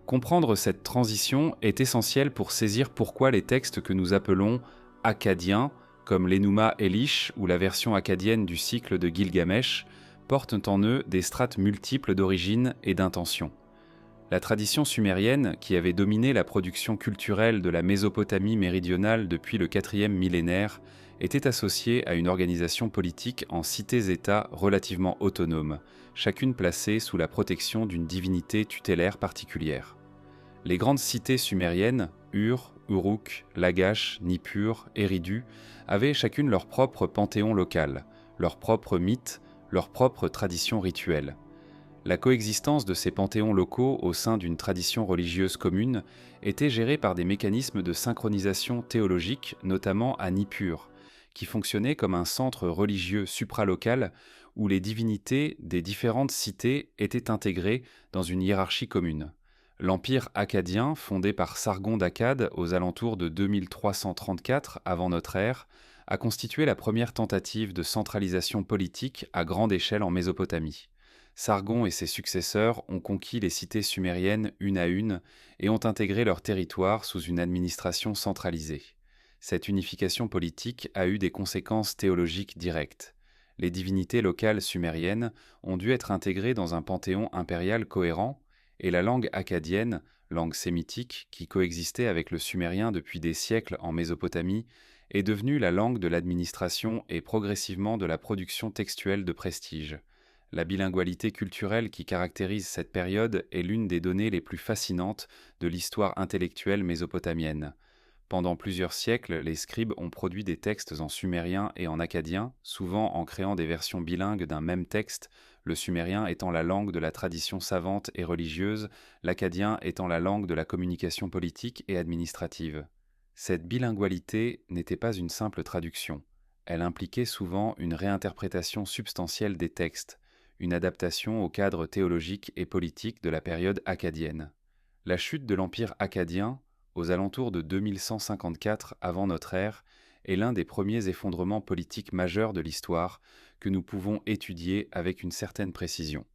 Comprendre cette transition est essentiel pour saisir pourquoi les textes que nous appelons akkadiens, comme l'Enuma Elish ou la version akkadienne du cycle de Gilgamesh, portent en eux des strates multiples d'origine et d'intention. La tradition sumérienne, qui avait dominé la production culturelle de la Mésopotamie méridionale depuis le 4e millénaire, était associée à une organisation politique en cités-États relativement autonomes, chacune placée sous la protection d'une divinité tutélaire particulière. Les grandes cités sumériennes, Ur, Uruk, Lagash, Nippur, Eridu, avaient chacune leur propre panthéon local, leur propre mythe, leur propre tradition rituelle. La coexistence de ces panthéons locaux au sein d'une tradition religieuse commune était gérée par des mécanismes de synchronisation théologique, notamment à Nippur, qui fonctionnait comme un centre religieux supralocal où les divinités des différentes cités étaient intégrées dans une hiérarchie commune. L'empire akkadien, fondé par Sargon d'Akkad aux alentours de 2334 avant notre ère, a constitué la première tentative de centralisation politique à grande échelle en Mésopotamie. Sargon et ses successeurs ont conquis les cités sumériennes une à une et ont intégré leur territoire sous une administration centralisée. Cette unification politique a eu des conséquences théologiques directes. Les divinités locales sumériennes ont dû être intégrées dans un panthéon impérial cohérent, et la langue akkadienne, langue sémitique qui coexistait avec le sumérien depuis des siècles en Mésopotamie, est devenue la langue de l'administration et progressivement de la production textuelle de prestige. La bilingualité culturelle qui caractérise cette période est l'une des données les plus fascinantes de l'histoire intellectuelle mésopotamienne. Pendant plusieurs siècles, les scribes ont produit des textes en sumérien et en akkadien, souvent en créant des versions bilingues d'un même texte, le sumérien étant la langue de la tradition savante et religieuse, l'akkadien étant la langue de la communication politique et administrative. Cette bilingualité n'était pas une simple traduction. Elle impliquait souvent une réinterprétation substantielle des textes, une adaptation au cadre théologique et politique de la période akkadienne. La chute de l'empire akkadien, aux alentours de 2154 avant notre ère, est l'un des premiers effondrements politiques majeurs de l'histoire que nous pouvons étudier avec une certaine précision.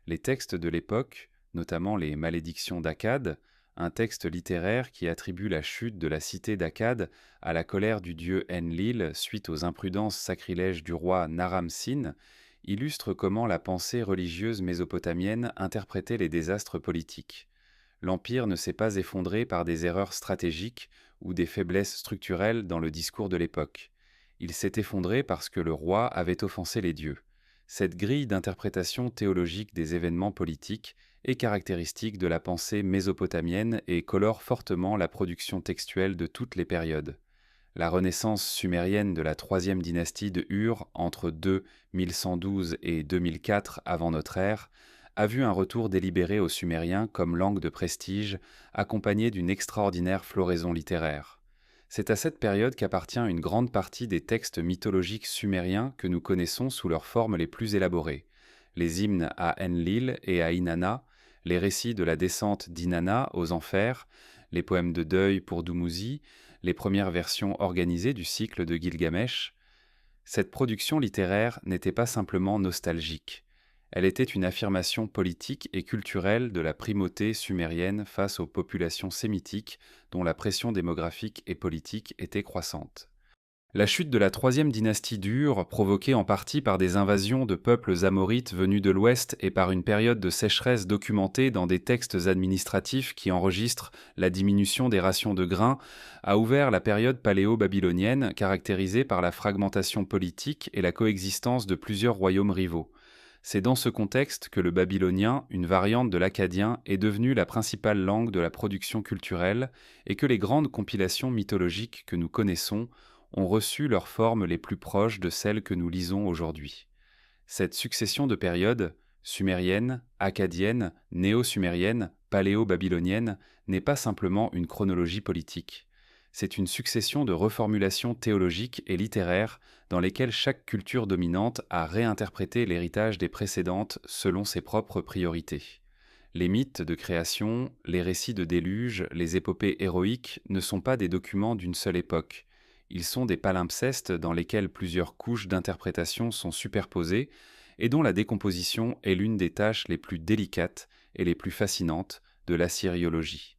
Les textes de l'époque, notamment les Malédictions d'Akkad, un texte littéraire qui attribue la chute de la cité d'Akkad à la colère du dieu Enlil suite aux imprudences sacrilèges du roi Naram-Sin, illustre comment la pensée religieuse mésopotamienne interprétait les désastres politiques. L'Empire ne s'est pas effondré par des erreurs stratégiques ou des faiblesses structurelles dans le discours de l'époque. Il s'est effondré parce que le roi avait offensé les dieux. Cette grille d'interprétation théologique des événements politiques est caractéristique de la pensée mésopotamienne et colore fortement la production textuelle de toutes les périodes. La renaissance sumérienne de la troisième dynastie de Ur, entre 2 1112 et 2004 avant notre ère, a vu un retour délibéré au sumérien comme langue de prestige, accompagné d'une extraordinaire floraison littéraire. C'est à cette période qu'appartient une grande partie des textes mythologiques sumériens que nous connaissons sous leurs formes les plus élaborées. Les hymnes à Enlil et à Inanna, les récits de la descente d'Inanna aux enfers, les poèmes de deuil pour Dumuzi, les premières versions organisées du cycle de Gilgamesh. Cette production littéraire n'était pas simplement nostalgique. Elle était une affirmation politique et culturelle de la primauté sumérienne face aux populations sémitiques dont la pression démographique et politique était croissante. La chute de la troisième dynastie d'Ur, provoquée en partie par des invasions de peuples amorites venus de l'Ouest et par une période de sécheresse documentée dans des textes administratifs qui enregistrent la diminution des rations de grains, a ouvert la période paléo-babylonienne caractérisée par la fragmentation politique et la coexistence de plusieurs royaumes rivaux. C'est dans ce contexte que le babylonien, une variante de l'akkadien, est devenu la principale langue de la production culturelle et que les grandes compilations mythologiques que nous connaissons ont reçu leurs formes les plus proches de celles que nous lisons aujourd'hui. Cette succession de périodes, sumérienne, akkadienne, néo-sumérienne, paléo-babylonienne, n'est pas simplement une chronologie politique. C'est une succession de reformulations théologiques et littéraires dans lesquelles chaque culture dominante a réinterprété l'héritage des précédentes selon ses propres priorités. Les mythes de création, les récits de déluge, les épopées héroïques ne sont pas des documents d'une seule époque. Ils sont des palimpsestes dans lesquels plusieurs couches d'interprétation sont superposées et dont la décomposition est l'une des tâches les plus délicates et les plus fascinantes de l'assyriologie.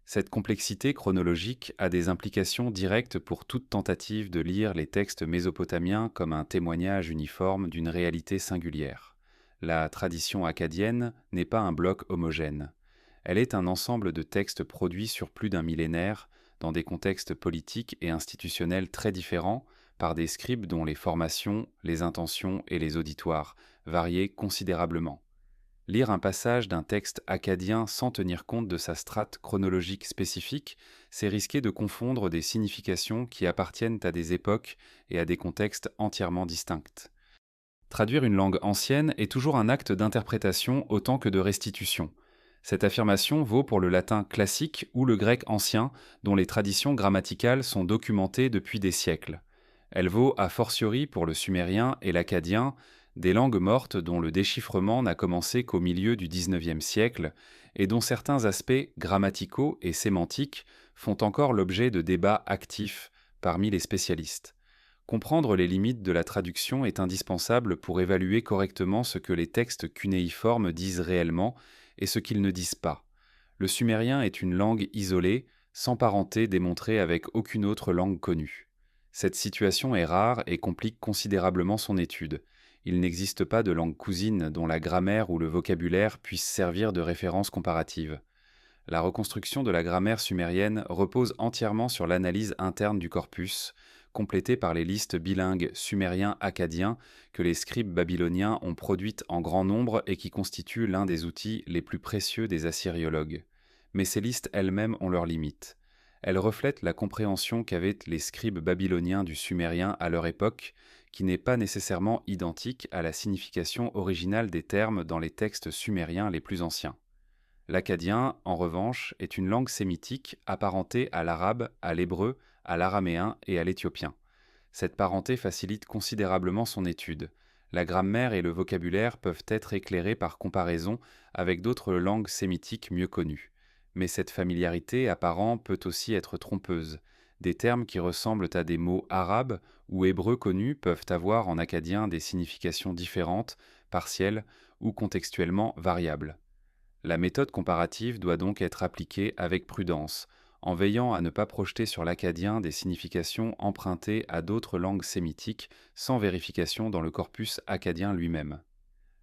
Cette complexité chronologique a des implications directes pour toute tentative de lire les textes mésopotamiens comme un témoignage uniforme d'une réalité singulière. La tradition akkadienne n'est pas un bloc homogène. Elle est un ensemble de textes produits sur plus d'un millénaire, dans des contextes politiques et institutionnels très différents, par des scribes dont les formations, les intentions et les auditoires variaient considérablement. Lire un passage d'un texte akkadien sans tenir compte de sa strate chronologique spécifique, c'est risquer de confondre des significations qui appartiennent à des époques et à des contextes entièrement distincts. Traduire une langue ancienne est toujours un acte d'interprétation autant que de restitution. Cette affirmation vaut pour le latin classique ou le grec ancien, dont les traditions grammaticales sont documentées depuis des siècles. Elle vaut a fortiori pour le sumérien et l'akkadien, des langues mortes dont le déchiffrement n'a commencé qu'au milieu du XIXe siècle et dont certains aspects grammaticaux et sémantiques font encore l'objet de débats actifs parmi les spécialistes. Comprendre les limites de la traduction est indispensable pour évaluer correctement ce que les textes cunéiformes disent réellement et ce qu'ils ne disent pas. Le sumérien est une langue isolée, sans parenté démontrée avec aucune autre langue connue. Cette situation est rare et complique considérablement son étude. Il n'existe pas de langue cousine dont la grammaire ou le vocabulaire puissent servir de référence comparative. La reconstruction de la grammaire sumérienne repose entièrement sur l'analyse interne du corpus, complétée par les listes bilingues sumérien-akkadien que les scribes babyloniens ont produites en grand nombre et qui constituent l'un des outils les plus précieux des assyriologues. Mais ces listes elles-mêmes ont leurs limites. Elles reflètent la compréhension qu'avaient les scribes babyloniens du sumérien à leur époque, qui n'est pas nécessairement identique à la signification originale des termes dans les textes sumériens les plus anciens. L'akkadien, en revanche, est une langue sémitique apparentée à l'arabe, à l'hébreu, à l'araméen et à l'éthiopien. Cette parenté facilite considérablement son étude. La grammaire et le vocabulaire peuvent être éclairés par comparaison avec d'autres langues sémitiques mieux connues. Mais cette familiarité apparente peut aussi être trompeuse. Des termes qui ressemblent à des mots arabes ou hébreux connus peuvent avoir en akkadien des significations différentes, partielles ou contextuellement variables. La méthode comparative doit donc être appliquée avec prudence, en veillant à ne pas projeter sur l'akkadien des significations empruntées à d'autres langues sémitiques sans vérification dans le corpus akkadien lui-même.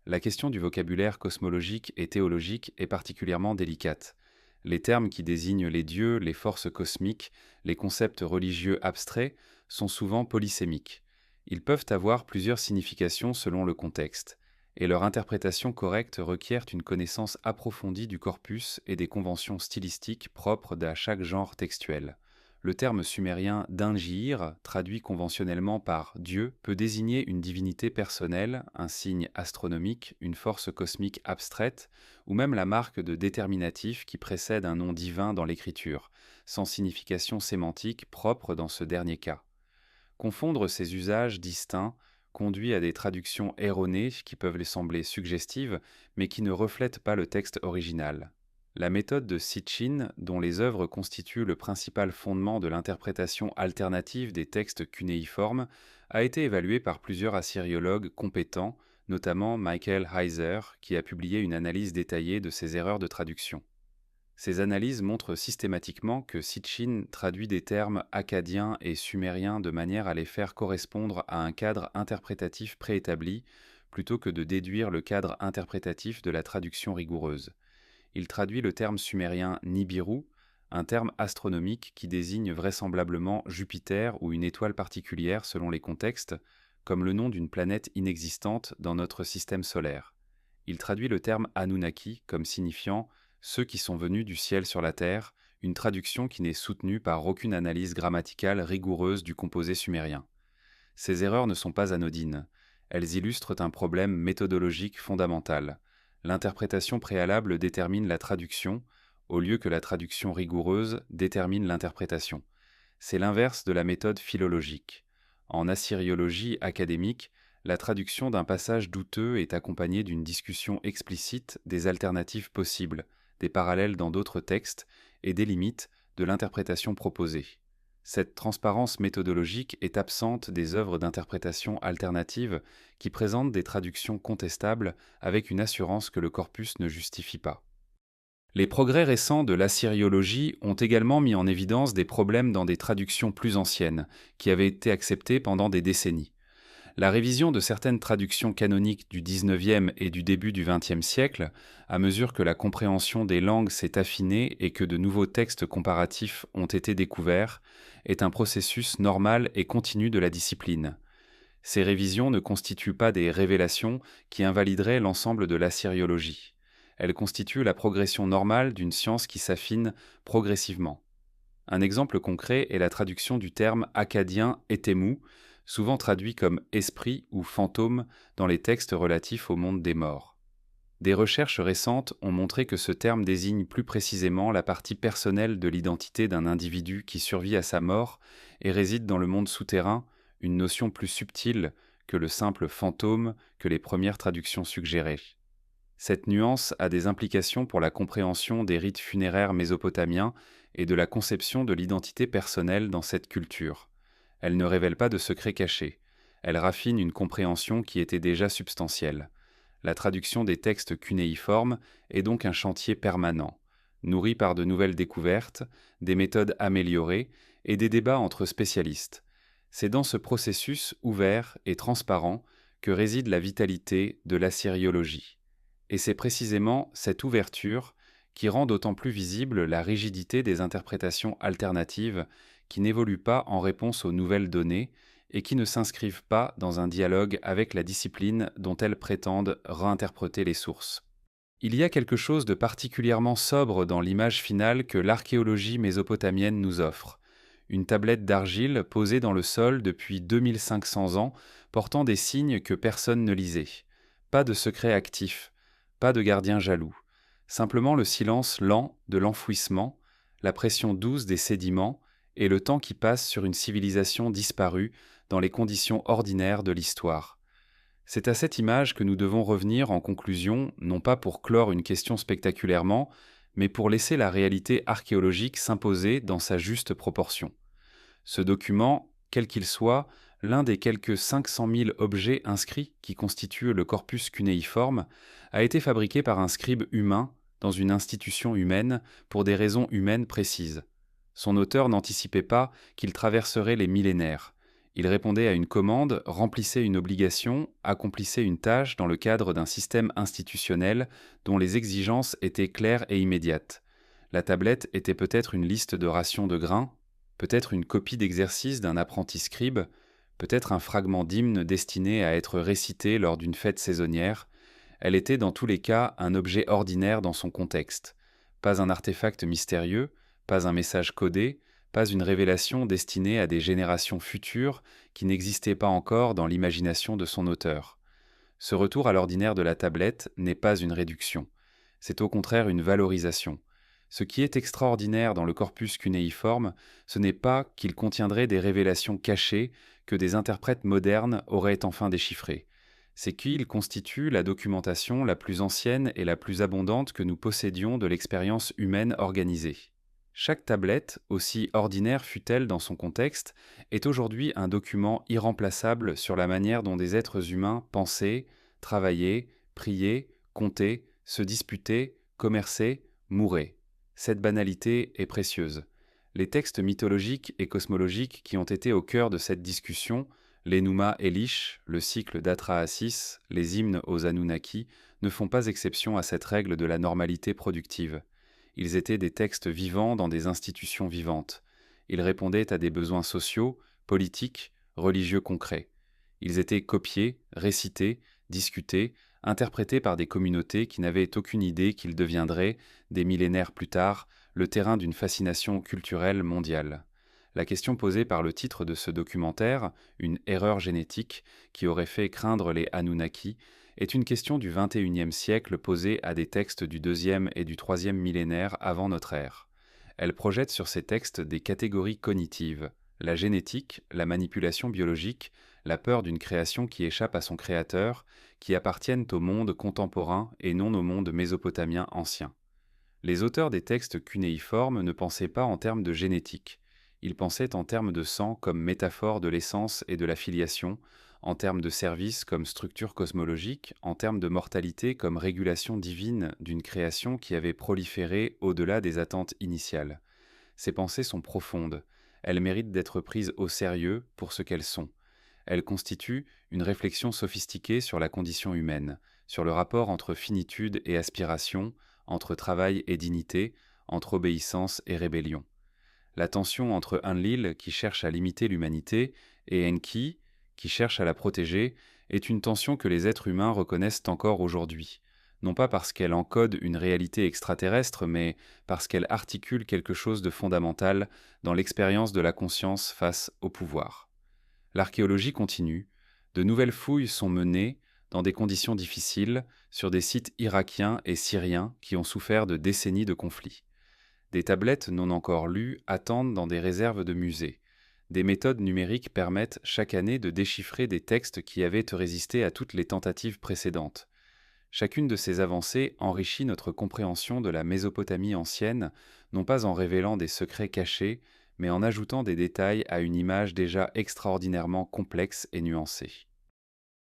La question du vocabulaire cosmologique et théologique est particulièrement délicate. Les termes qui désignent les dieux, les forces cosmiques, les concepts religieux abstraits sont souvent polysémiques. Ils peuvent avoir plusieurs significations selon le contexte. et leur interprétation correcte requiert une connaissance approfondie du corpus et des conventions stylistiques propres à chaque genre textuel. Le terme sumérien d'Ingir, traduit conventionnellement par Dieu, peut désigner une divinité personnelle, un signe astronomique, une force cosmique abstraite, ou même la marque de déterminatif qui précède un nom divin dans l'écriture, sans signification sémantique propre dans ce dernier cas. Confondre ces usages distincts conduit à des traductions erronées qui peuvent les sembler suggestives, mais qui ne reflètent pas le texte original. La méthode de Sitchin, dont les œuvres constituent le principal fondement de l'interprétation alternative des textes cunéiformes, a été évaluée par plusieurs assyriologues compétents, notamment Michael Heiser, qui a publié une analyse détaillée de ces erreurs de traduction. Ces analyses montrent systématiquement que Sitchin traduit des termes akkadiens et sumériens de manière à les faire correspondre à un cadre interprétatif préétabli, plutôt que de déduire le cadre interprétatif de la traduction rigoureuse. Il traduit le terme sumérien Nibiru, un terme astronomique qui désigne vraisemblablement Jupiter ou une étoile particulière selon les contextes, comme le nom d'une planète inexistante dans notre système solaire. Il traduit le terme Anunnaki comme signifiant ceux qui sont venus du ciel sur la terre, une traduction qui n'est soutenue par aucune analyse grammaticale rigoureuse du composé sumérien. Ces erreurs ne sont pas anodines. Elles illustrent un problème méthodologique fondamental. L'interprétation préalable détermine la traduction, au lieu que la traduction rigoureuse détermine l'interprétation. C'est l'inverse de la méthode philologique. En assyriologie académique, la traduction d'un passage douteux est accompagnée d'une discussion explicite des alternatives possibles, des parallèles dans d'autres textes et des limites de l'interprétation proposée. Cette transparence méthodologique est absente des œuvres d'interprétation alternative qui présentent des traductions contestables avec une assurance que le corpus ne justifie pas. Les progrès récents de l'assyriologie ont également mis en évidence des problèmes dans des traductions plus anciennes, qui avaient été acceptées pendant des décennies. La révision de certaines traductions canoniques du XIXe et du début du XXe siècle, à mesure que la compréhension des langues s'est affinée et que de nouveaux textes comparatifs ont été découverts, est un processus normal et continu de la discipline. Ces révisions ne constituent pas des révélations qui invalideraient l'ensemble de l'assyriologie. Elles constituent la progression normale d'une science qui s'affine progressivement. Un exemple concret est la traduction du terme akkadien etemu, souvent traduit comme esprit ou fantôme dans les textes relatifs au monde des morts. Des recherches récentes ont montré que ce terme désigne plus précisément la partie personnelle de l'identité d'un individu qui survit à sa mort et réside dans le monde souterrain, une notion plus subtile que le simple fantôme que les premières traductions suggéraient. Cette nuance a des implications pour la compréhension des rites funéraires mésopotamiens et de la conception de l'identité personnelle dans cette culture. Elle ne révèle pas de secrets cachés. Elle raffine une compréhension qui était déjà substantielle. La traduction des textes cunéiformes est donc un chantier permanent, nourri par de nouvelles découvertes, des méthodes améliorées et des débats entre spécialistes. C'est dans ce processus ouvert et transparent que réside la vitalité de l'assyriologie. Et c'est précisément cette ouverture qui rend d'autant plus visible la rigidité des interprétations alternatives qui n'évoluent pas en réponse aux nouvelles données et qui ne s'inscrivent pas dans un dialogue avec la discipline dont elles prétendent réinterpréter les sources. Il y a quelque chose de particulièrement sobre dans l'image finale que l'archéologie mésopotamienne nous offre. Une tablette d'argile posée dans le sol depuis 2500 ans, portant des signes que personne ne lisait. Pas de secret actif, pas de gardien jaloux. Simplement le silence lent de l'enfouissement, la pression douce des sédiments et le temps qui passe sur une civilisation disparue dans les conditions ordinaires de l'histoire. C'est à cette image que nous devons revenir en conclusion, non pas pour clore une question spectaculairement, mais pour laisser la réalité archéologique s'imposer dans sa juste proportion. Ce document, quel qu'il soit, l'un des quelques 500 000 objets inscrits qui constituent le corpus cunéiforme, a été fabriqué par un scribe humain dans une institution humaine pour des raisons humaines précises. Son auteur n'anticipait pas qu'il traverserait les millénaires. Il répondait à une commande, remplissait une obligation, accomplissait une tâche dans le cadre d'un système institutionnel dont les exigences étaient claires et immédiates. La tablette était peut-être une liste de rations de grains, peut-être une copie d'exercice d'un apprenti scribe, peut-être un fragment d'hymne destiné à être récité lors d'une fête saisonnière, Elle était dans tous les cas un objet ordinaire dans son contexte. Pas un artefact mystérieux, pas un message codé, pas une révélation destinée à des générations futures qui n'existaient pas encore dans l'imagination de son auteur. Ce retour à l'ordinaire de la tablette n'est pas une réduction, c'est au contraire une valorisation. Ce qui est extraordinaire dans le corpus cunéiforme, ce n'est pas qu'il contiendrait des révélations cachées que des interprètes modernes auraient enfin déchiffrées. C'est qu'il constitue la documentation la plus ancienne et la plus abondante que nous possédions de l'expérience humaine organisée. Chaque tablette, aussi ordinaire fût-elle dans son contexte, est aujourd'hui un document irremplaçable sur la manière dont des êtres humains pensaient, travaillaient, priaient, comptaient, se disputaient, commerçaient, mouraient. Cette banalité est précieuse. Les textes mythologiques et cosmologiques qui ont été au cœur de cette discussion, l'Enuma Elish, le cycle d'Atrahasis, les hymnes aux Anunnaki, ne font pas exception à cette règle de la normalité productive. Ils étaient des textes vivants dans des institutions vivantes. Ils répondaient à des besoins sociaux, politiques, religieux concrets. Ils étaient copiés, récités, discutés, interprétés par des communautés qui n'avaient aucune idée qu'ils deviendraient, des millénaires plus tard, le terrain d'une fascination culturelle mondiale. La question posée par le titre de ce documentaire, une erreur génétique qui aurait fait craindre les Anunnaki, est une question du XXIe siècle posée à des textes du deuxième et du troisième millénaire avant notre ère. Elle projette sur ces textes des catégories cognitives, la génétique, la manipulation biologique, la peur d'une création qui échappe à son créateur, qui appartiennent au monde contemporain et non au monde mésopotamien ancien. Les auteurs des textes cunéiformes ne pensaient pas en termes de génétique. Ils pensaient en termes de sang comme métaphore de l'essence et de la filiation, en termes de service comme structure cosmologique, en termes de mortalité comme régulation divine d'une création qui avait proliféré au-delà des attentes initiales. Ces pensées sont profondes. Elles méritent d'être prises au sérieux pour ce qu'elles sont. Elles constituent une réflexion sophistiquée sur la condition humaine, sur le rapport entre finitude et aspiration, entre travail et dignité, entre obéissance et rébellion. La tension entre Enlil, qui cherche à limiter l'humanité, et Enki, qui cherche à la protéger, est une tension que les êtres humains reconnaissent encore aujourd'hui, non pas parce qu'elle encode une réalité extraterrestre, mais parce qu'elle articule quelque chose de fondamental dans l'expérience de la conscience face au pouvoir. L'archéologie continue, de nouvelles fouilles sont menées, dans des conditions difficiles, sur des sites irakiens et syriens qui ont souffert de décennies de conflits. Des tablettes non encore lues attendent dans des réserves de musées. Des méthodes numériques permettent chaque année de déchiffrer des textes qui avaient résisté à toutes les tentatives précédentes. Chacune de ces avancées enrichit notre compréhension de la Mésopotamie ancienne, non pas en révélant des secrets cachés, mais en ajoutant des détails à une image déjà extraordinairement complexe et nuancée.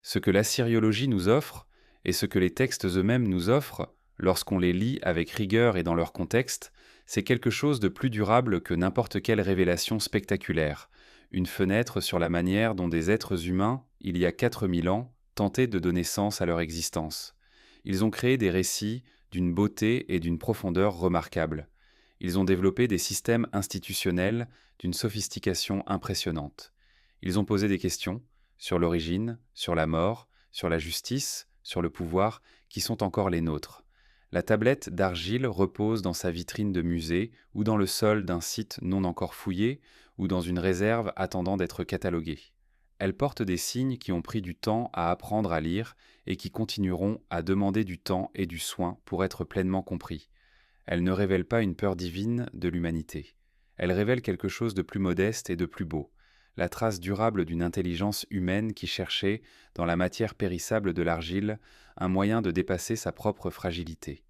Ce que l'assyriologie nous offre, et ce que les textes eux-mêmes nous offrent, lorsqu'on les lit avec rigueur et dans leur contexte, c'est quelque chose de plus durable que n'importe quelle révélation spectaculaire, une fenêtre sur la manière dont des êtres humains, il y a 4000 ans, tentaient de donner sens à leur existence. Ils ont créé des récits d'une beauté et d'une profondeur remarquables. Ils ont développé des systèmes institutionnels d'une sophistication impressionnante. Ils ont posé des questions sur l'origine, sur la mort, sur la justice, sur le pouvoir, qui sont encore les nôtres. La tablette d'argile repose dans sa vitrine de musée ou dans le sol d'un site non encore fouillé ou dans une réserve attendant d'être cataloguée. Elle porte des signes qui ont pris du temps à apprendre à lire et qui continueront à demander du temps et du soin pour être pleinement compris. Elle ne révèle pas une peur divine de l'humanité. Elle révèle quelque chose de plus modeste et de plus beau, la trace durable d'une intelligence humaine qui cherchait, dans la matière périssable de l'argile, un moyen de dépasser sa propre fragilité.